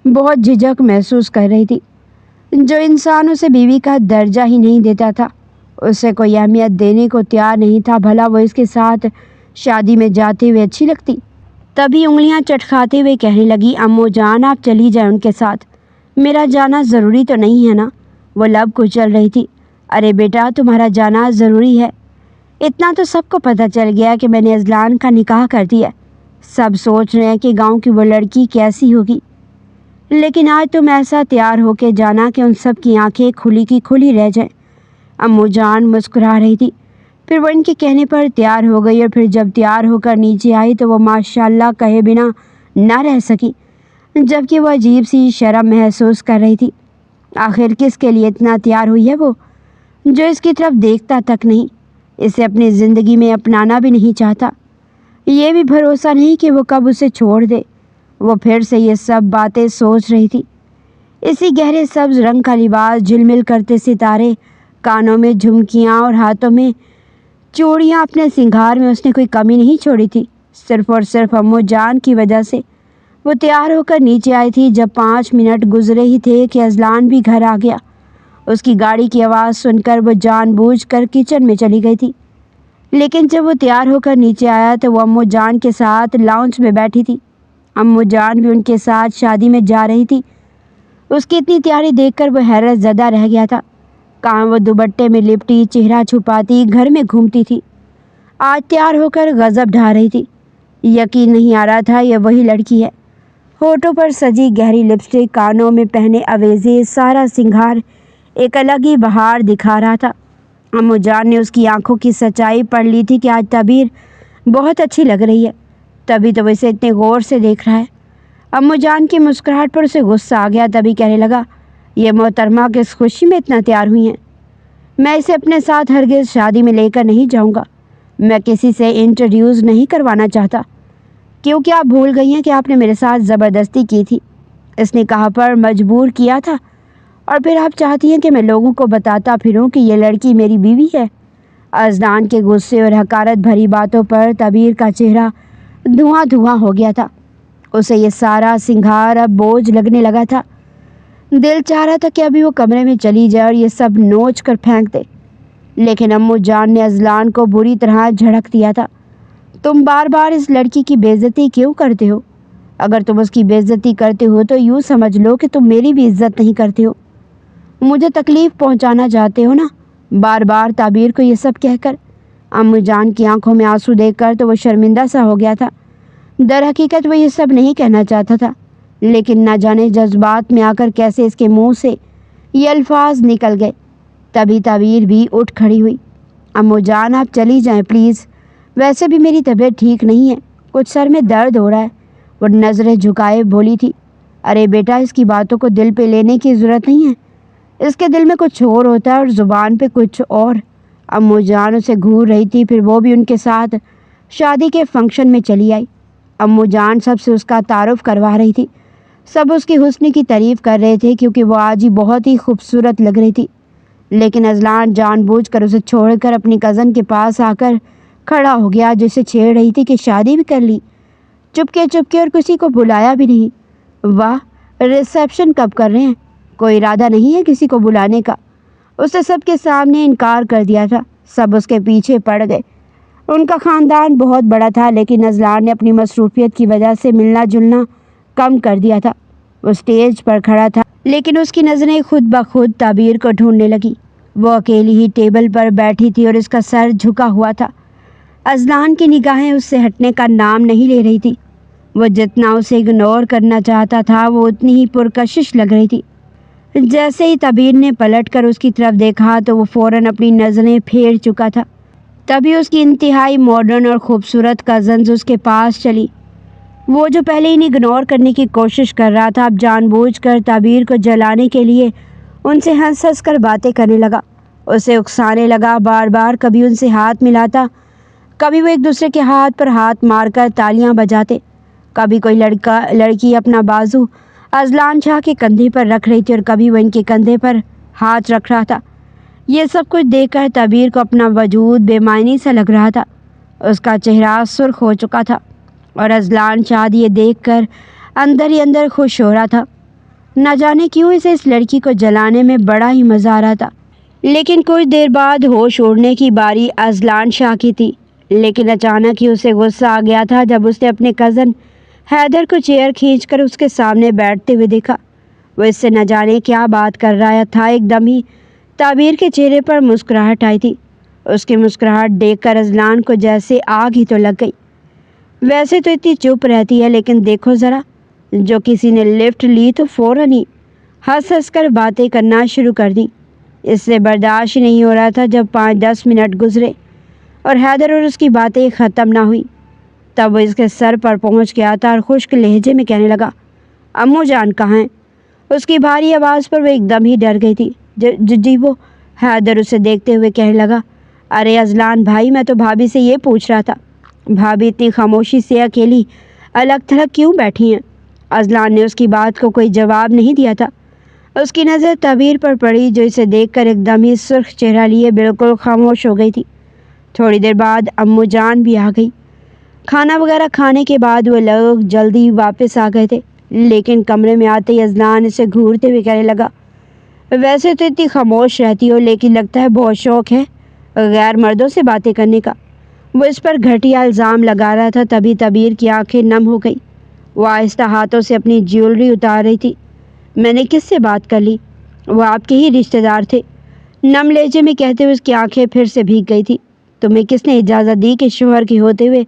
بہت جھجک محسوس کر رہی تھی۔ جو انسان اسے بیوی کا درجہ ہی نہیں دیتا تھا، اسے کوئی اہمیت دینے کو تیار نہیں تھا، بھلا وہ اس کے ساتھ شادی میں جاتے ہوئے اچھی لگتی؟ تبھی انگلیاں چٹکھاتے ہوئے کہنے لگی، امو جان آپ چلی جائیں ان کے ساتھ، میرا جانا ضروری تو نہیں ہے نا؟ وہ لب کچل رہی تھی۔ ارے بیٹا تمہارا جانا ضروری ہے، اتنا تو سب کو پتہ چل گیا کہ میں نے اذلان کا نکاح کر دیا، سب سوچ رہے ہیں کہ گاؤں کی وہ لڑکی کیسی ہوگی، لیکن آج تم ایسا تیار ہو کے جانا کہ ان سب کی آنکھیں کھلی کی کھلی رہ جائیں۔ امو جان مسکرا رہی تھی، پھر وہ ان کے کہنے پر تیار ہو گئی اور پھر جب تیار ہو کر نیچے آئی تو وہ ماشاءاللہ کہے بنا نہ رہ سکی، جبکہ وہ عجیب سی شرم محسوس کر رہی تھی۔ آخر کس کے لیے اتنا تیار ہوئی ہے وہ، جو اس کی طرف دیکھتا تک نہیں، اسے اپنی زندگی میں اپنانا بھی نہیں چاہتا؟ یہ بھی بھروسہ نہیں کہ وہ کب اسے چھوڑ دے۔ وہ پھر سے یہ سب باتیں سوچ رہی تھی۔ اسی گہرے سبز رنگ کا لباس، جھلمل کرتے ستارے، کانوں میں جھمکیاں اور ہاتھوں میں چوڑیاں، اپنے سنگھار میں اس نے کوئی کمی نہیں چھوڑی تھی، صرف اور صرف امو جان کی وجہ سے۔ وہ تیار ہو کر نیچے آئی تھی جب 5 منٹ گزرے ہی تھے کہ اذلان بھی گھر آ گیا۔ اس کی گاڑی کی آواز سن کر وہ جان بوجھ کر کچن میں چلی گئی تھی، لیکن جب وہ تیار ہو کر نیچے آیا تو وہ امو جان کے ساتھ لاؤنج میں بیٹھی تھی۔ امو جان بھی ان کے ساتھ شادی میں جا رہی تھی۔ اس کی اتنی تیاری دیکھ کر وہ حیرت زدہ رہ گیا تھا۔ کہاں وہ دوپٹے میں لپٹی، چہرہ چھپاتی گھر میں گھومتی تھی، آج تیار ہو کر غضب ڈھا رہی تھی۔ یقین نہیں آ رہا تھا یہ وہی لڑکی ہے۔ ہونٹوں پر سجی گہری لپسٹک، کانوں میں پہنے اویزے، سارا سنگھار ایک الگ ہی بہار دکھا رہا تھا۔ امو جان نے اس کی آنکھوں کی سچائی پڑھ لی تھی کہ آج تعبیر بہت اچھی لگ رہی ہے، تبھی تو وہ اسے اتنے غور سے دیکھ رہا ہے۔ امو جان کی مسکراہٹ پر اسے غصہ آ گیا، تبھی کہنے لگا، یہ محترمہ کس خوشی میں اتنا تیار ہوئی ہیں؟ میں اسے اپنے ساتھ ہرگز شادی میں لے کر نہیں جاؤں گا، میں کسی سے انٹروڈیوس نہیں کروانا چاہتا، کیونکہ آپ بھول گئی ہیں کہ آپ نے میرے ساتھ زبردستی کی تھی، اس نکاح پر مجبور کیا تھا، اور پھر آپ چاہتی ہیں کہ میں لوگوں کو بتاتا پھروں کہ یہ لڑکی میری بیوی ہے۔ اذلان کے غصے اور حقارت بھری باتوں پر تعبیر کا چہرہ دھواں دھواں ہو گیا تھا۔ اسے یہ سارا سنگھار اب بوجھ لگنے لگا تھا۔ دل چاہ رہا تھا کہ ابھی وہ کمرے میں چلی جائے اور یہ سب نوچ کر پھینک دے، لیکن امو جان نے اذلان کو بری طرح جھڑک دیا تھا۔ تم بار بار اس لڑکی کی بے عزتی کیوں کرتے ہو؟ اگر تم اس کی بے عزتی کرتے ہو تو یوں سمجھ لو کہ تم میری بھی عزت نہیں کرتے ہو، مجھے تکلیف پہنچانا چاہتے ہو نا، بار بار تعبیر کو یہ سب کہہ کر۔ امو جان کی آنکھوں میں آنسو دیکھ کر تو وہ شرمندہ سا ہو گیا تھا۔ در حقیقت وہ یہ سب نہیں کہنا چاہتا تھا، لیکن نہ جانے جذبات میں آ کر کیسے اس کے منہ سے یہ الفاظ نکل گئے۔ تبھی تعبیر بھی اٹھ کھڑی ہوئی۔ امو جان آپ چلی جائیں پلیز، ویسے بھی میری طبیعت ٹھیک نہیں ہے، کچھ سر میں درد ہو رہا ہے۔ وہ نظریں جھکائے بولی تھی، ارے بیٹا اس کی باتوں کو دل پہ لینے کی ضرورت نہیں ہے، اس کے دل میں کچھ اور ہوتا ہے اور زبان پہ کچھ اور۔ امو جان اسے گھور رہی تھی، پھر وہ بھی ان کے ساتھ شادی کے فنکشن میں چلی آئی۔ امو جان سب سے اس کا تعارف کروا رہی تھی، سب اس کی حسن کی تعریف کر رہے تھے کیونکہ وہ آج ہی بہت ہی خوبصورت لگ رہی تھی، لیکن اذلان جان بوجھ کر اسے چھوڑ کر اپنی کزن کے پاس آ کر کھڑا ہو گیا، جسے چھیڑ رہی تھی کہ شادی بھی کر لی، چپکے اور کسی کو بلایا بھی نہیں۔ واہ، ریسیپشن کب کر رہے ہیں؟ کوئی ارادہ نہیں ہے کسی کو بلانے کا؟ اس نے سب کے سامنے انکار کر دیا تھا، سب اس کے پیچھے پڑ گئے۔ ان کا خاندان بہت بڑا تھا، لیکن اذلان نے اپنی مصروفیت کی وجہ سے ملنا جلنا کم کر دیا تھا۔ وہ اسٹیج پر کھڑا تھا، لیکن اس کی نظریں خود بخود تعبیر کو ڈھونڈنے لگی۔ وہ اکیلی ہی ٹیبل پر بیٹھی تھی اور اس کا سر جھکا ہوا تھا۔ اذلان کی نگاہیں اس سے ہٹنے کا نام نہیں لے رہی تھی۔ وہ جتنا اسے اگنور کرنا چاہتا تھا وہ اتنی ہی پرکشش لگ رہی تھی۔ جیسے ہی تعبیر نے پلٹ کر اس کی طرف دیکھا تو وہ فوراً اپنی نظریں پھیر چکا تھا۔ تبھی اس کی انتہائی ماڈرن اور خوبصورت کزنز اس کے پاس چلی۔ وہ جو پہلے انہیں اگنور کرنے کی کوشش کر رہا تھا، اب جان بوجھ کر تعبیر کو جلانے کے لیے ان سے ہنس ہنس کر باتیں کرنے لگا، اسے اکسانے لگا، بار بار کبھی ان سے ہاتھ ملاتا، کبھی وہ ایک دوسرے کے ہاتھ پر ہاتھ مار کر تالیاں بجاتے، کبھی کوئی لڑکی اپنا بازو اذلان شاہ کے کندھے پر رکھ رہی تھی اور کبھی وہ ان کے کندھے پر ہاتھ رکھ رہا تھا۔ یہ سب کچھ دیکھ کر تعبیر کو اپنا وجود بے معنی سا لگ رہا تھا، اس کا چہرہ سرخ ہو چکا تھا اور اذلان شاہ یہ دیکھ کر اندر ہی اندر خوش ہو رہا تھا۔ نہ جانے کیوں اسے اس لڑکی کو جلانے میں بڑا ہی مزہ آ رہا تھا۔ لیکن کچھ دیر بعد ہوش اڑنے کی باری اذلان شاہ کی تھی، لیکن اچانک ہی اسے غصہ آ گیا تھا جب اس نے اپنے کزن حیدر کو چیئر کھینچ کر اس کے سامنے بیٹھتے ہوئے دیکھا۔ وہ اس سے نہ جانے کیا بات کر رہا تھا، ایک دم ہی تعبیر کے چہرے پر مسکراہٹ آئی تھی۔ اس کی مسکراہٹ دیکھ کر اذلان کو جیسے آگ ہی تو لگ گئی۔ ویسے تو اتنی چپ رہتی ہے، لیکن دیکھو ذرا، جو کسی نے لفٹ لی تو فوراً ہی ہنس ہنس کر باتیں کرنا شروع کر دیں۔ اس سے برداشت نہیں ہو رہا تھا۔ جب 5-10 منٹ گزرے اور حیدر اور اس کی باتیں ختم نہ ہوئی، تب وہ اس کے سر پر پہنچ گیا تھا اور خشک لہجے میں کہنے لگا، امو جان کہاں ہیں؟ اس کی بھاری آواز پر وہ ایک دم ہی ڈر گئی تھی۔ جی وہ، حیدر اسے دیکھتے ہوئے کہنے لگا، ارے اذلان بھائی، میں تو بھابھی سے یہ پوچھ رہا تھا، بھابھی اتنی خاموشی سے اکیلی الگ تھلگ کیوں بیٹھی ہیں؟ اذلان نے اس کی بات کو کوئی جواب نہیں دیا تھا۔ اس کی نظر تعبیر پر پڑی، جو اسے دیکھ کر ایک دم ہی سرخ چہرہ لیے بالکل خاموش ہو گئی تھی۔ تھوڑی دیر بعد امو جان بھی آ گئی۔ کھانا وغیرہ کھانے کے بعد وہ لوگ جلدی واپس آ گئے تھے، لیکن کمرے میں آتے ہی اذلان اسے گھورتے ہوئے کہنے لگا، ویسے تو اتنی خاموش رہتی ہو، لیکن لگتا ہے بہت شوق ہے غیر مردوں سے باتیں کرنے کا۔ وہ اس پر گھٹیا الزام لگا رہا تھا۔ تبھی تعبیر کی آنکھیں نم ہو گئی۔ وہ آہستہ ہاتھوں سے اپنی جیولری اتار رہی تھی۔ میں نے کس سے بات کر لی؟ وہ آپ کے ہی رشتہ دار تھے، نم لہجے میں کہتے ہوئے اس کی آنکھیں پھر سے بھیگ گئی تھی۔ تمہیں کس نے اجازت دی کہ شوہر کے ہوتے ہوئے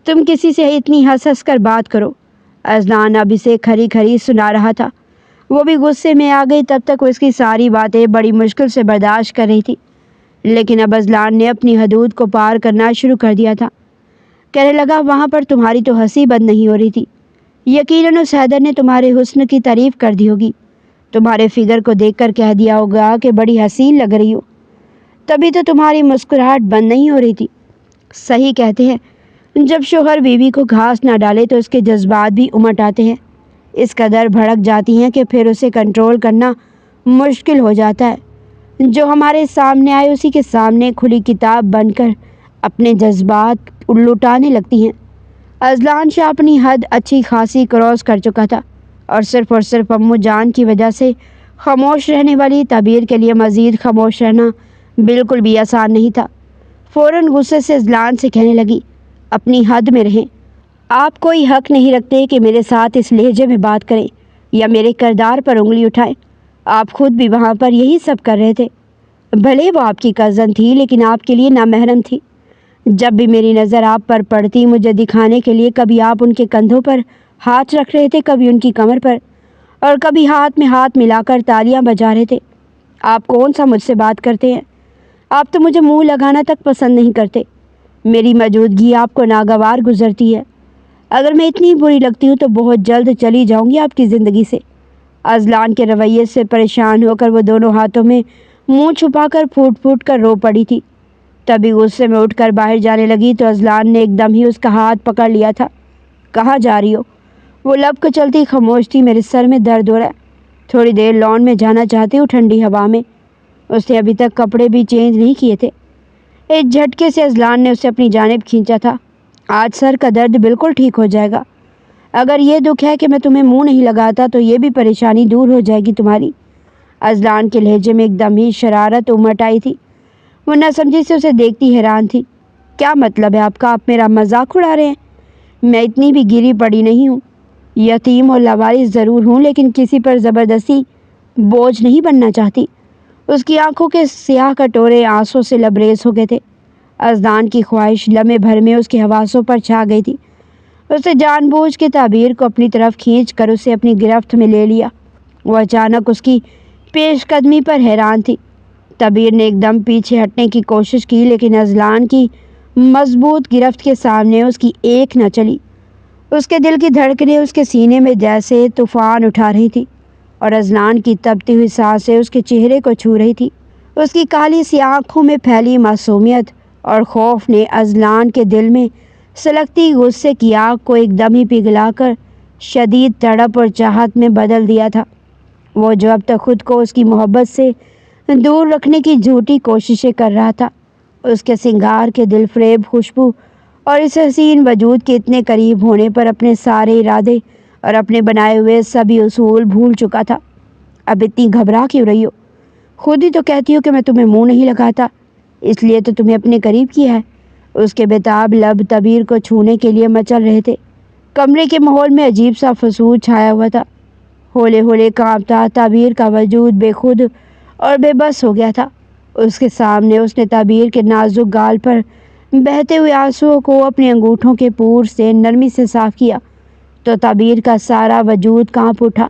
تم کسی سے اتنی ہنس ہنس کر بات کرو؟ اذلان اب اسے کھری کھری سنا رہا تھا۔ وہ بھی غصے میں آ گئی۔ تب تک وہ اس کی ساری باتیں بڑی مشکل سے برداشت کر رہی تھی، لیکن اب اذلان نے اپنی حدود کو پار کرنا شروع کر دیا تھا۔ کہنے لگا، وہاں پر تمہاری تو ہنسی بند نہیں ہو رہی تھی۔ یقیناً اس حیدر نے تمہارے حسن کی تعریف کر دی ہوگی، تمہارے فگر کو دیکھ کر کہہ دیا ہوگا کہ بڑی حسین لگ رہی ہو، تبھی تو تمہاری مسکراہٹ بند نہیں ہو رہی تھی۔ صحیح کہتے ہیں، جب شوہر بیوی کو گھاس نہ ڈالے تو اس کے جذبات بھی امٹ آتے ہیں، اس قدر بھڑک جاتی ہیں کہ پھر اسے کنٹرول کرنا مشکل ہو جاتا ہے۔ جو ہمارے سامنے آئے اسی کے سامنے کھلی کتاب بن کر اپنے جذبات لٹانے لگتی ہیں۔ اذلان شاہ اپنی حد اچھی خاصی کراس کر چکا تھا اور صرف امو جان کی وجہ سے خاموش رہنے والی تعبیر کے لیے مزید خاموش رہنا بالکل بھی آسان نہیں تھا۔ فوراً غصے سے اذلان سے کہنے لگی، اپنی حد میں رہیں، آپ کوئی حق نہیں رکھتے کہ میرے ساتھ اس لہجے میں بات کریں یا میرے کردار پر انگلی اٹھائیں۔ آپ خود بھی وہاں پر یہی سب کر رہے تھے۔ بھلے وہ آپ کی کزن تھی، لیکن آپ کے لیے نامحرم تھی۔ جب بھی میری نظر آپ پر پڑتی، مجھے دکھانے کے لیے کبھی آپ ان کے کندھوں پر ہاتھ رکھ رہے تھے، کبھی ان کی کمر پر، اور کبھی ہاتھ میں ہاتھ ملا کر تالیاں بجا رہے تھے۔ آپ کون سا مجھ سے بات کرتے ہیں؟ آپ تو مجھے منہ لگانا تک پسند نہیں کرتے۔ میری موجودگی آپ کو ناگوار گزرتی ہے۔ اگر میں اتنی بری لگتی ہوں تو بہت جلد چلی جاؤں گی آپ کی زندگی سے۔ اذلان کے رویے سے پریشان ہو کر وہ دونوں ہاتھوں میں منہ چھپا کر پھوٹ پھوٹ کر رو پڑی تھی۔ تبھی غصے میں اٹھ کر باہر جانے لگی تو اذلان نے ایک دم ہی اس کا ہاتھ پکڑ لیا تھا۔ کہاں جا رہی ہو؟ وہ لب کچلتی خاموش تھی۔ میرے سر میں درد ہو رہا ہے، تھوڑی دیر لان میں جانا چاہتی ہوں، ٹھنڈی ہوا میں۔ اس نے ابھی تک کپڑے بھی چینج نہیں کیے تھے۔ ایک جھٹکے سے اذلان نے اسے اپنی جانب کھینچا تھا۔ آج سر کا درد بالکل ٹھیک ہو جائے گا۔ اگر یہ دکھ ہے کہ میں تمہیں منہ نہیں لگاتا تو یہ بھی پریشانی دور ہو جائے گی تمہاری۔ اذلان کے لہجے میں ایک دم ہی شرارت امٹ آئی تھی۔ وہ نہ سمجھی سے اسے دیکھتی حیران تھی۔ کیا مطلب ہے آپ کا؟ آپ میرا مذاق اڑا رہے ہیں؟ میں اتنی بھی گری پڑی نہیں ہوں۔ یتیم اور لاوارث ضرور ہوں، لیکن کسی پر زبردستی بوجھ نہیں بننا چاہتی۔ اس کی آنکھوں کے سیاہ کٹورے آنسوں سے لبریز ہو گئے تھے۔ اذلان کی خواہش لمحے بھر میں اس کے حواسوں پر چھا گئی تھی۔ اس نے جان بوجھ کے تعبیر کو اپنی طرف کھینچ کر اسے اپنی گرفت میں لے لیا۔ وہ اچانک اس کی پیش قدمی پر حیران تھی۔ طبیر نے ایک دم پیچھے ہٹنے کی کوشش کی، لیکن اذلان کی مضبوط گرفت کے سامنے اس کی ایک نہ چلی۔ اس کے دل کی دھڑکنیں اس کے سینے میں جیسے طوفان اٹھا رہی تھی اور اذلان کی تپتی ہوئی سانسیں اس کے چہرے کو چھو رہی تھی۔ اس کی کالی سی آنکھوں میں پھیلی معصومیت اور خوف نے اذلان کے دل میں سلگتی غصے کی آگ کو ایک دم ہی پگھلا کر شدید تڑپ اور چاہت میں بدل دیا تھا۔ وہ جو اب تک خود کو اس کی محبت سے دور رکھنے کی جھوٹی کوششیں کر رہا تھا، اس کے سنگار کے دل فریب خوشبو اور اس حسین وجود کے اتنے قریب ہونے پر اپنے سارے ارادے اور اپنے بنائے ہوئے سبھی اصول بھول چکا تھا۔ اب اتنی گھبرا کیوں رہی ہو؟ خود ہی تو کہتی ہو کہ میں تمہیں منہ نہیں لگاتا، اس لیے تو تمہیں اپنے قریب کیا ہے۔ اس کے بےتاب لب طبیر کو چھونے کے لیے مچل رہے تھے۔ کمرے کے ماحول میں عجیب سا فسود چھایا ہوا تھا۔ ہولے ہولے کانپتا طبیر کا وجود بے خود اور بے بس ہو گیا تھا۔ اس کے سامنے اس نے طبیر کے نازک گال پر بہتے ہوئے آنسوؤں کو اپنے انگوٹھوں کے پور سے نرمی سے صاف کیا تو طبیر کا سارا وجود کانپ اٹھا۔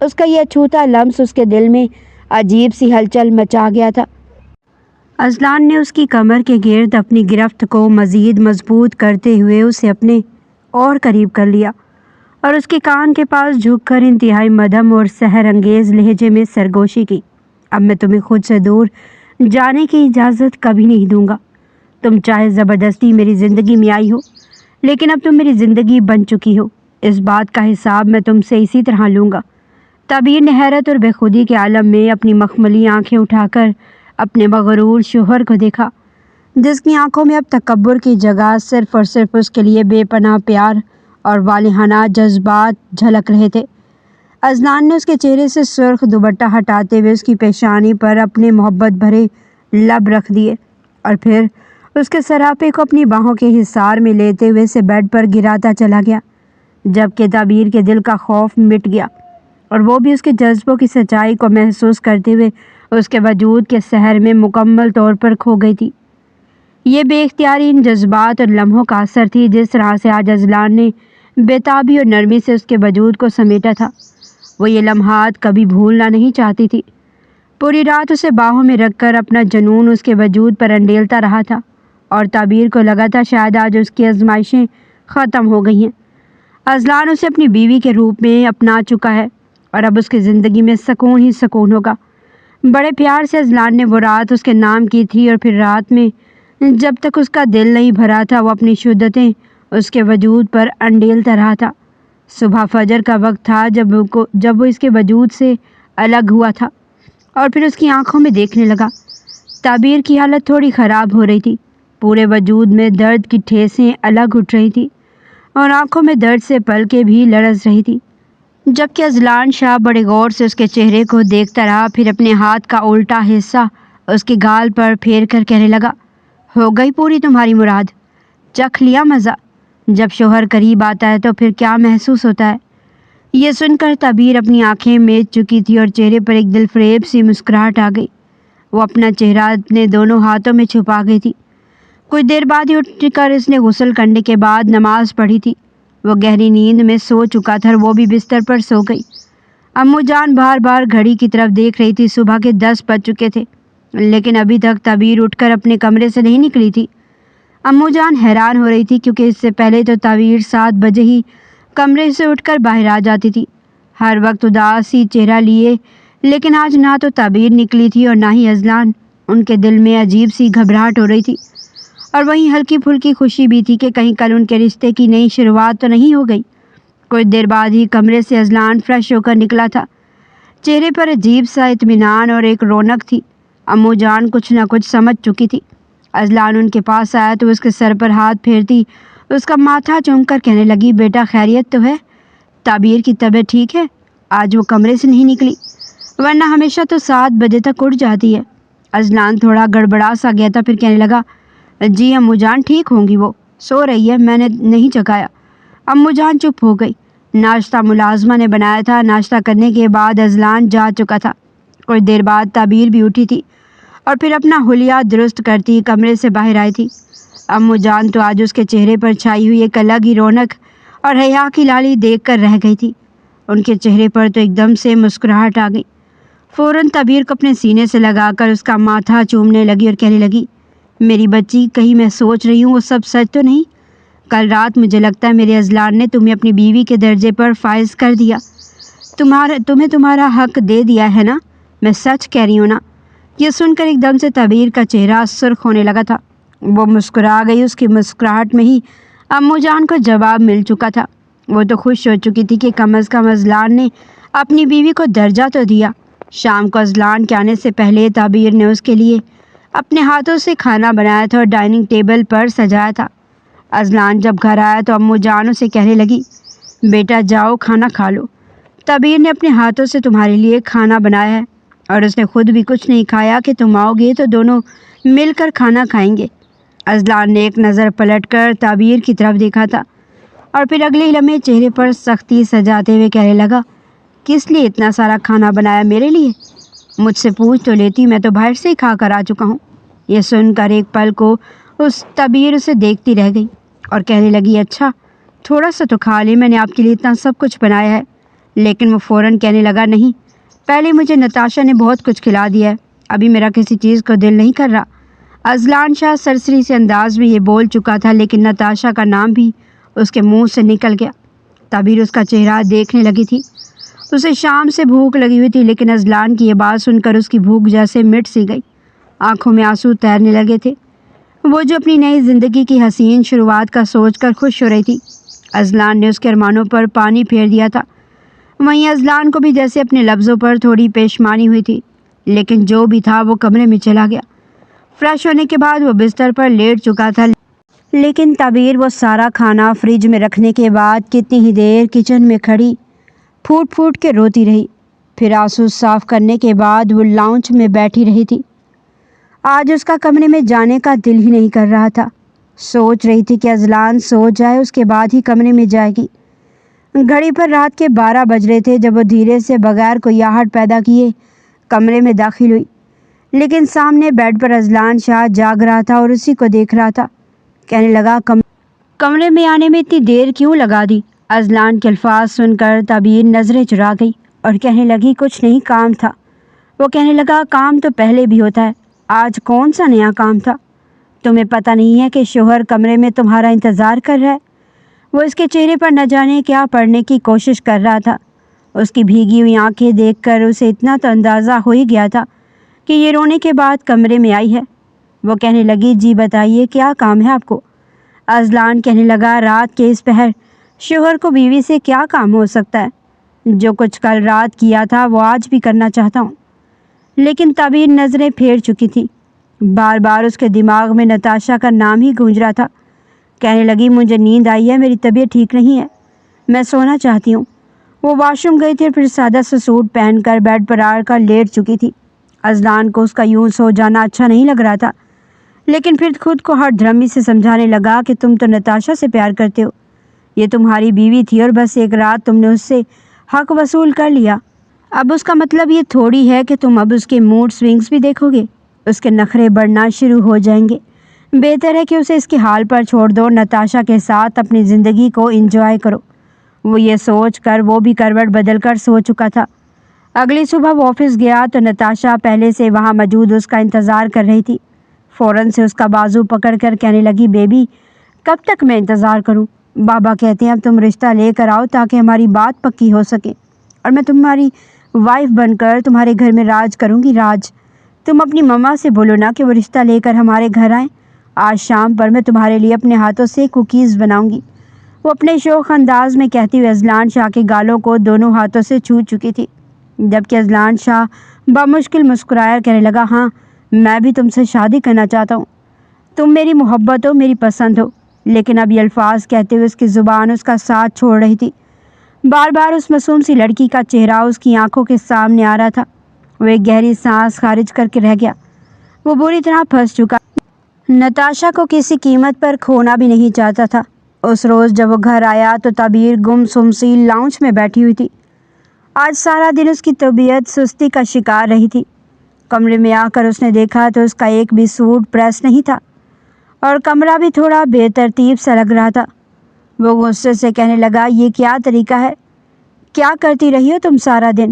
اس کا یہ اچھوتا لمس اس کے دل میں عجیب سی ہلچل مچا گیا تھا۔ اذلان نے اس کی کمر کے گرد اپنی گرفت کو مزید مضبوط کرتے ہوئے اسے اپنے اور قریب کر لیا اور اس کے کان کے پاس جھک کر انتہائی مدھم اور سحر انگیز لہجے میں سرگوشی کی۔ اب میں تمہیں خود سے دور جانے کی اجازت کبھی نہیں دوں گا۔ تم چاہے زبردستی میری زندگی میں آئی ہو، لیکن اب تم میری زندگی بن چکی ہو۔ اس بات کا حساب میں تم سے اسی طرح لوں گا۔ طبیر نے حیرت اور بے خودی کے عالم میں اپنی مخملی آنکھیں اٹھا کر اپنے مغرور شوہر کو دیکھا، جس کی آنکھوں میں اب تکبر کی جگہ صرف اور صرف اس کے لیے بے پناہ پیار اور والہانہ جذبات جھلک رہے تھے۔ اذلان نے اس کے چہرے سے سرخ دوپٹہ ہٹاتے ہوئے اس کی پیشانی پر اپنے محبت بھرے لب رکھ دیے اور پھر اس کے سراپے کو اپنی باہوں کے حصار میں لیتے ہوئے اسے بیڈ پر گراتا چلا گیا، جبکہ طبیر کے دل کا خوف مٹ گیا اور وہ بھی اس کے جذبوں کی سچائی کو محسوس کرتے ہوئے اس کے وجود کے سحر میں مکمل طور پر کھو گئی تھی۔ یہ بے اختیاری ان جذبات اور لمحوں کا اثر تھی جس طرح سے آج اذلان نے بےتابی اور نرمی سے اس کے وجود کو سمیٹا تھا۔ وہ یہ لمحات کبھی بھولنا نہیں چاہتی تھی۔ پوری رات اسے باہوں میں رکھ کر اپنا جنون اس کے وجود پر انڈیلتا رہا تھا اور طبیر کو لگا تھا شاید آج اس کی آزمائشیں ختم ہو گئی ہیں۔ اذلان اسے اپنی بیوی کے روپ میں اپنا چکا ہے اور اب اس کی زندگی میں سکون ہی سکون ہوگا۔ بڑے پیار سے اذلان نے وہ رات اس کے نام کی تھی اور پھر رات میں جب تک اس کا دل نہیں بھرا تھا وہ اپنی شدتیں اس کے وجود پر انڈیلتا رہا تھا۔ صبح فجر کا وقت تھا جب وہ اس کے وجود سے الگ ہوا تھا اور پھر اس کی آنکھوں میں دیکھنے لگا۔ طبیر کی حالت تھوڑی خراب ہو رہی تھی۔ پورے وجود میں درد کی ٹھیسیں الگ اٹھ رہی تھی اور آنکھوں میں درد سے پلکیں بھی لرز رہی تھی، جبکہ اذلان شاہ بڑے غور سے اس کے چہرے کو دیکھتا رہا، پھر اپنے ہاتھ کا الٹا حصہ اس کے گال پر پھیر کر کہنے لگا، ہو گئی پوری تمہاری مراد؟ چکھ لیا مزہ؟ جب شوہر قریب آتا ہے تو پھر کیا محسوس ہوتا ہے؟ یہ سن کر طبیر اپنی آنکھیں میچ چکی تھی اور چہرے پر ایک دل فریب سی مسکراہٹ آ گئی۔ وہ اپنا چہرہ اپنے دونوں ہاتھوں میں چھپا گئی تھی۔ کچھ دیر بعد ہی اٹھ کر اس نے غسل کرنے کے بعد نماز پڑھی تھی۔ وہ گہری نیند میں سو چکا تھا اور وہ بھی بستر پر سو گئی۔ امو جان بار بار گھڑی کی طرف دیکھ رہی تھی۔ صبح کے 10 بج چکے تھے لیکن ابھی تک طبیر اٹھ کر اپنے کمرے سے نہیں نکلی تھی۔ امو جان حیران ہو رہی تھی کیونکہ اس سے پہلے تو طبیر 7 بجے ہی کمرے سے اٹھ کر باہر آ جاتی تھی، ہر وقت اداسی چہرہ لیے، لیکن آج نہ تو طبیر نکلی تھی اور نہ ہی اذلان۔ ان کے دل میں عجیب سی گھبراہٹ ہو رہی تھی اور وہیں ہلکی پھلکی خوشی بھی تھی کہ کہیں کل ان کے رشتے کی نئی شروعات تو نہیں ہو گئی۔ کچھ دیر بعد ہی کمرے سے اذلان فریش ہو کر نکلا تھا۔ چہرے پر عجیب سا اطمینان اور ایک رونق تھی۔ امو جان کچھ نہ کچھ سمجھ چکی تھی۔ اذلان ان کے پاس آیا تو اس کے سر پر ہاتھ پھیرتی اس کا ماتھا چوم کر کہنے لگی، بیٹا خیریت تو ہے؟ طبیر کی طبیعت ٹھیک ہے؟ آج وہ کمرے سے نہیں نکلی ورنہ ہمیشہ تو 7 بجے تک اٹھ جاتی ہے۔ اذلان تھوڑا گڑبڑا سا گیا تھا، پھر کہنے لگا، جی امو جان ٹھیک ہوں گی، وہ سو رہی ہے، میں نے نہیں جگایا۔ امو جان چپ ہو گئی۔ ناشتہ ملازمہ نے بنایا تھا۔ ناشتہ کرنے کے بعد اذلان جا چکا تھا۔ کچھ دیر بعد طبیر بھی اٹھی تھی اور پھر اپنا حلیہ درست کرتی کمرے سے باہر آئی تھی۔ امو جان تو آج اس کے چہرے پر چھائی ہوئی ایک الگ ہی رونق اور حیا کی لالی دیکھ کر رہ گئی تھی۔ ان کے چہرے پر تو ایک دم سے مسکراہٹ آ گئی۔ فوراً تعبیر کو اپنے سینے سے لگا کر اس کا ماتھا چومنے لگی اور کہنے لگی، میری بچی، کہیں میں سوچ رہی ہوں وہ سب سچ تو نہیں؟ کل رات مجھے لگتا ہے میرے اذلان نے تمہیں اپنی بیوی کے درجے پر فائز کر دیا، تمہیں تمہارا حق دے دیا ہے نا؟ میں سچ کہہ رہی ہوں نا؟ یہ سن کر ایک دم سے تعبیر کا چہرہ سرخ ہونے لگا تھا۔ وہ مسکرا گئی۔ اس کی مسکراہٹ میں ہی امو جان کو جواب مل چکا تھا۔ وہ تو خوش ہو چکی تھی کہ کم از کم اذلان نے اپنی بیوی کو درجہ تو دیا۔ شام کو اذلان کے آنے سے پہلے تعبیر نے اس کے لیے اپنے ہاتھوں سے کھانا بنایا تھا اور ڈائننگ ٹیبل پر سجایا تھا۔ اذلان جب گھر آیا تو امو جان اسے کہنے لگی، بیٹا جاؤ کھانا کھا لو، تعبیر نے اپنے ہاتھوں سے تمہارے لیے کھانا بنایا ہے، اور اس نے خود بھی کچھ نہیں کھایا کہ تم آؤ گے تو دونوں مل کر کھانا کھائیں گے۔ اذلان نے ایک نظر پلٹ کر تعبیر کی طرف دیکھا تھا اور پھر اگلے ہی لمحے چہرے پر سختی سجاتے ہوئے کہنے لگا، کس لیے اتنا سارا کھانا بنایا؟ میرے لیے؟ مجھ سے پوچھ تو لیتی، میں تو باہر سے ہی کھا کر آ چکا ہوں۔ یہ سن کر ایک پل کو تعبیر اسے دیکھتی رہ گئی اور کہنے لگی، اچھا تھوڑا سا تو کھا لیں، میں نے آپ کے لیے اتنا سب کچھ بنایا ہے۔ لیکن وہ فوراً کہنے لگا، نہیں، پہلے مجھے نتاشا نے بہت کچھ کھلا دیا ہے، ابھی میرا کسی چیز کو دل نہیں کر رہا۔ اذلان شاہ سرسری سے انداز میں یہ بول چکا تھا، لیکن نتاشا کا نام بھی اس کے منہ سے نکل گیا۔ تعبیر اس کا چہرہ دیکھنے لگی تھی۔ اسے شام سے بھوک لگی ہوئی تھی، لیکن اذلان کی یہ بات سن کر اس کی بھوک جیسے مٹ سی گئی۔ آنکھوں میں آنسو تیرنے لگے تھے۔ وہ جو اپنی نئی زندگی کی حسین شروعات کا سوچ کر خوش ہو رہی تھی، اذلان نے اس کے ارمانوں پر پانی پھیر دیا تھا۔ وہیں اذلان کو بھی جیسے اپنے لفظوں پر تھوڑی پیشمانی ہوئی تھی، لیکن جو بھی تھا وہ کمرے میں چلا گیا۔ فریش ہونے کے بعد وہ بستر پر لیٹ چکا تھا، لیکن تعبیر وہ سارا کھانا فریج میں رکھنے کے بعد کتنی ہی دیر کچن میں کھڑی پھوٹ پھوٹ کے روتی رہی۔ پھر آنسو صاف کرنے کے بعد وہ لاؤنج میں بیٹھی رہی تھی۔ آج اس کا کمرے میں جانے کا دل ہی نہیں کر رہا تھا۔ سوچ رہی تھی کہ اذلان سو جائے، اس کے بعد ہی کمرے میں جائے گی۔ گھڑی پر رات کے 12 بج رہے تھے جب وہ دھیرے سے بغیر کوئی آہٹ پیدا کیے کمرے میں داخل ہوئی، لیکن سامنے بیڈ پر اذلان شاہ جاگ رہا تھا اور اسی کو دیکھ رہا تھا۔ کہنے لگا، کمرے میں آنے میں اتنی دیر کیوں لگا دی؟ اذلان کے الفاظ سن کر تعبیر نظریں چرا گئی اور کہنے لگی، کچھ نہیں، کام تھا۔ وہ کہنے لگا، کام تو پہلے بھی ہوتا ہے، آج کون سا نیا کام تھا؟ تمہیں پتہ نہیں ہے کہ شوہر کمرے میں تمہارا انتظار کر رہا ہے؟ وہ اس کے چہرے پر نہ جانے کیا پڑھنے کی کوشش کر رہا تھا۔ اس کی بھیگی ہوئی آنکھیں دیکھ کر اسے اتنا تو اندازہ ہو ہی گیا تھا کہ یہ رونے کے بعد کمرے میں آئی ہے۔ وہ کہنے لگی، جی بتائیے، کیا کام ہے آپ کو؟ اذلان کہنے لگا، رات کے اس پہر شوہر کو بیوی سے کیا کام ہو سکتا ہے؟ جو کچھ کل رات کیا تھا وہ آج بھی کرنا چاہتا ہوں۔ لیکن تعبیر نظریں پھیر چکی تھی۔ بار بار اس کے دماغ میں نتاشا کا نام ہی گونج رہا تھا۔ کہنے لگی، مجھے نیند آئی ہے، میری طبیعت ٹھیک نہیں ہے، میں سونا چاہتی ہوں۔ وہ واش روم گئی تھی اور پھر سادہ سا سوٹ پہن کر بیڈ پر آ کر لیٹ چکی تھی۔ اذلان کو اس کا یوں سو جانا اچھا نہیں لگ رہا تھا، لیکن پھر خود کو ہر دھرمی سے سمجھانے لگا کہ تم تو نتاشا سے پیار کرتے ہو، یہ تمہاری بیوی تھی اور بس ایک رات تم نے اس سے حق وصول کر لیا۔ اب اس کا مطلب یہ تھوڑی ہے کہ تم اب اس کے موڈ سوئنگز بھی دیکھو گے، اس کے نخرے بڑھنا شروع ہو جائیں گے۔ بہتر ہے کہ اسے اس کے حال پر چھوڑ دو، نتاشا کے ساتھ اپنی زندگی کو انجوائے کرو۔ وہ یہ سوچ کر وہ بھی کروٹ بدل کر سو چکا تھا۔ اگلی صبح وہ آفس گیا تو نتاشا پہلے سے وہاں موجود اس کا انتظار کر رہی تھی۔ فوراً سے اس کا بازو پکڑ کر کہنے لگی، بیبی کب تک میں انتظار کروں؟ بابا کہتے ہیں اب تم رشتہ لے کر آؤ تاکہ ہماری بات پکی ہو سکے اور میں تمہاری وائف بن کر تمہارے گھر میں راج کروں گی، راج۔ تم اپنی مما سے بولو نا کہ وہ رشتہ لے کر ہمارے گھر آئیں۔ آج شام پر میں تمہارے لیے اپنے ہاتھوں سے کوکیز بناؤں گی۔ وہ اپنے شوخ انداز میں کہتی ہوئے اذلان شاہ کے گالوں کو دونوں ہاتھوں سے چھو چکی تھی، جبکہ اذلان شاہ بمشکل مسکرایا کہنے لگا، ہاں میں بھی تم سے شادی کرنا چاہتا ہوں، تم میری محبت ہو، میری پسند ہو۔ لیکن اب یہ الفاظ کہتے ہوئے اس کی زبان اس کا ساتھ چھوڑ رہی تھی۔ بار بار اس معصوم سی لڑکی کا چہرہ اس کی آنکھوں کے سامنے آ رہا تھا۔ وہ ایک گہری سانس خارج کر کے رہ گیا۔ وہ بری طرح پھنس چکا، نتاشا کو کسی قیمت پر کھونا بھی نہیں چاہتا تھا۔ اس روز جب وہ گھر آیا تو تعبیر گم سم سی لاؤنج میں بیٹھی ہوئی تھی۔ آج سارا دن اس کی طبیعت سستی کا شکار رہی تھی۔ کمرے میں آ کر اس نے دیکھا تو اس کا ایک بھی سوٹ پریس نہیں تھا اور کمرہ بھی تھوڑا بے ترتیب سا لگ رہا تھا۔ وہ غصے سے کہنے لگا، یہ کیا طریقہ ہے؟ کیا کرتی رہی ہو تم سارا دن؟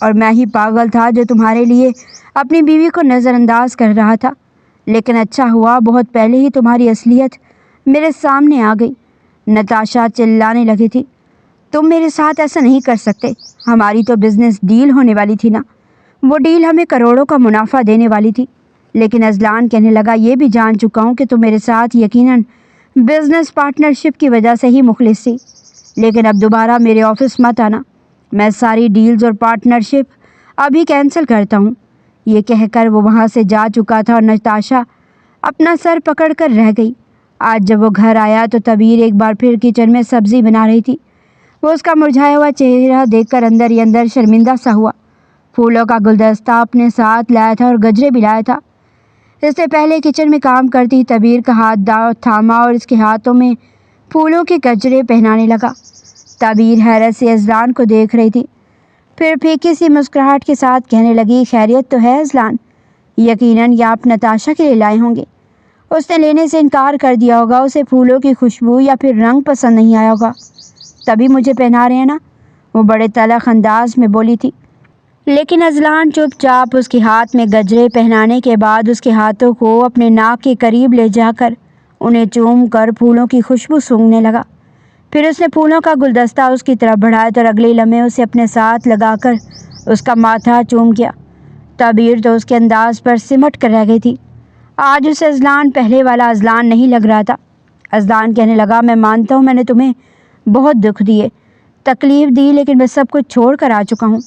اور میں ہی پاگل تھا جو تمہارے لیے اپنی بیوی کو نظر انداز کر رہا تھا، لیکن اچھا ہوا بہت پہلے ہی تمہاری اصلیت میرے سامنے آ گئی۔ نتاشا چلانے لگی تھی، تم میرے ساتھ ایسا نہیں کر سکتے، ہماری تو بزنس ڈیل ہونے والی تھی نا، وہ ڈیل ہمیں کروڑوں کا منافع دینے والی تھی۔ لیکن اذلان کہنے لگا، یہ بھی جان چکا ہوں کہ تم میرے ساتھ یقیناً بزنس پارٹنرشپ کی وجہ سے ہی مخلص تھی، لیکن اب دوبارہ میرے آفس مت آنا، میں ساری ڈیلز اور پارٹنرشپ ابھی کینسل کرتا ہوں۔ یہ کہہ کر وہ وہاں سے جا چکا تھا اور نتاشا اپنا سر پکڑ کر رہ گئی۔ آج جب وہ گھر آیا تو تبیر ایک بار پھر کچن میں سبزی بنا رہی تھی۔ وہ اس کا مرجھایا ہوا چہرہ دیکھ کر اندر ہی اندر شرمندہ سا ہوا۔ پھولوں کا گلدستہ اپنے ساتھ لایا تھا اور گجرے بھی لایا تھا۔ اس سے پہلے کچن میں کام کرتی تبیر کا ہاتھ تھاما اور اس کے ہاتھوں میں پھولوں کے گجرے پہنانے لگا۔ تبیر حیرت سے اذلان کو دیکھ رہی تھی، پھر پھیکی سی مسکراہٹ کے ساتھ کہنے لگی، خیریت تو ہے اذلان؟ یقیناً یہ آپ نتاشا کے لیے لائے ہوں گے، اس نے لینے سے انکار کر دیا ہوگا، اسے پھولوں کی خوشبو یا پھر رنگ پسند نہیں آیا ہوگا، تبھی مجھے پہنا رہے ہیں نا، وہ بڑے تلخ انداز میں بولی تھی۔ لیکن اذلان چپ چاپ اس کے ہاتھ میں گجرے پہنانے کے بعد اس کے ہاتھوں کو اپنے ناک کے قریب لے جا کر انہیں چوم کر پھولوں کی خوشبو سونگھنے لگا۔ پھر اس نے پھولوں کا گلدستہ اس کی طرف بڑھایا اور اگلے لمحے اسے اپنے ساتھ لگا کر اس کا ماتھا چوم کیا۔ تبیر تو اس کے انداز پر سمٹ کر رہ گئی تھی۔ آج اسے اذلان پہلے والا اذلان نہیں لگ رہا تھا۔ اذلان کہنے لگا، میں مانتا ہوں میں نے تمہیں بہت دکھ دیے، تکلیف دی، لیکن میں سب کچھ چھوڑ کر آ چکا ہوں۔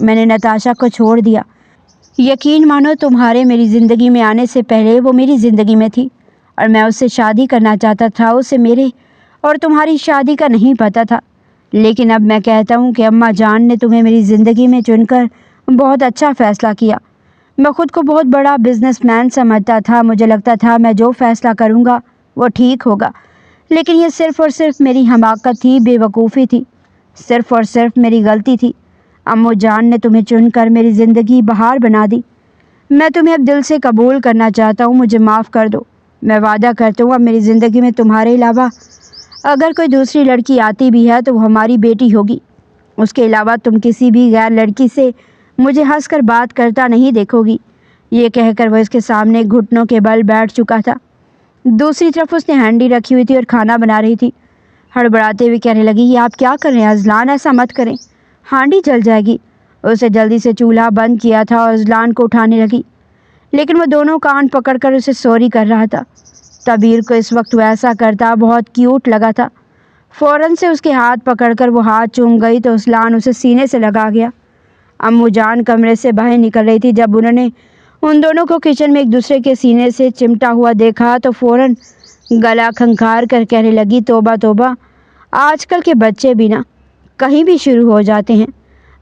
میں نے نتاشا کو چھوڑ دیا۔ یقین مانو تمہارے میری زندگی میں آنے سے پہلے وہ میری زندگی میں تھی اور میں اس سے شادی کرنا چاہتا تھا، اسے میرے اور تمہاری شادی کا نہیں پتہ تھا۔ لیکن اب میں کہتا ہوں کہ اماں جان نے تمہیں میری زندگی میں چن کر بہت اچھا فیصلہ کیا۔ میں خود کو بہت بڑا بزنس مین سمجھتا تھا، مجھے لگتا تھا میں جو فیصلہ کروں گا وہ ٹھیک ہوگا، لیکن یہ صرف اور صرف میری حماقت تھی، بے وقوفی تھی، صرف اور صرف میری غلطی تھی۔ امّو جان نے تمہیں چن کر میری زندگی بہار بنا دی۔ میں تمہیں اب دل سے قبول کرنا چاہتا ہوں، مجھے معاف کر دو۔ میں وعدہ کرتا ہوں اب میری زندگی میں تمہارے علاوہ اگر کوئی دوسری لڑکی آتی بھی ہے تو وہ ہماری بیٹی ہوگی، اس کے علاوہ تم کسی بھی غیر لڑکی سے مجھے ہنس کر بات کرتا نہیں دیکھو گی۔ یہ کہہ کر وہ اس کے سامنے گھٹنوں کے بل بیٹھ چکا تھا۔ دوسری طرف اس نے ہانڈی رکھی ہوئی تھی اور کھانا بنا رہی تھی۔ ہڑبڑاتے ہوئے کہنے لگی، یہ آپ کیا کر رہے ہیں اذلان؟ ایسا مت کریں، ہانڈی جل جائے گی۔ اسے جلدی سے چولہا بند کیا تھا اور اذلان کو اٹھانے لگی، لیکن وہ دونوں کان پکڑ کر اسے سوری کر رہا تھا۔ تبیر کو اس وقت وہ ایسا کرتا بہت کیوٹ لگا تھا۔ فوراً سے اس کے ہاتھ پکڑ کر وہ ہاتھ چوم گئی تو اذلان اسے سینے سے لگا گیا۔ امّو جان کمرے سے باہر نکل رہی تھی۔ جب انہوں نے ان دونوں کو کچن میں ایک دوسرے کے سینے سے چمٹا ہوا دیکھا تو فوراً گلا کھنکھار کر کہنے لگی، توبہ توبہ، آج کل کے بچے بھی نا کہیں بھی شروع ہو جاتے ہیں۔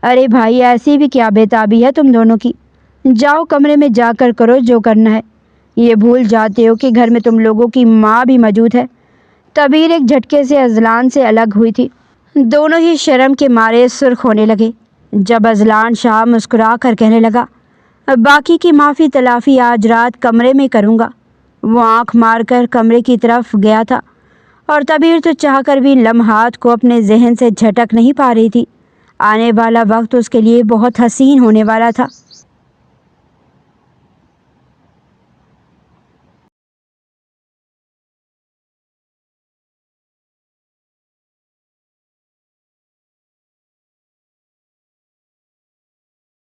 ارے بھائی، ایسی بھی کیا بےتابی ہے تم دونوں کی؟ جاؤ کمرے میں جا کر کرو جو کرنا ہے، یہ بھول جاتے ہو کہ گھر میں تم لوگوں کی ماں بھی موجود ہے۔ تبیر ایک جھٹکے سے اذلان سے الگ ہوئی تھی۔ دونوں ہی شرم کے مارے سرخ ہونے لگے۔ جب اذلان شاہ مسکرا کر کہنے لگا، باقی کی معافی تلافی آج رات کمرے میں کروں گا، وہ آنکھ مار کر کمرے کی طرف گیا تھا اور تبیر تو چاہ کر بھی لمحات کو اپنے ذہن سے جھٹک نہیں پا رہی تھی۔ آنے والا وقت اس کے لیے بہت حسین ہونے والا تھا۔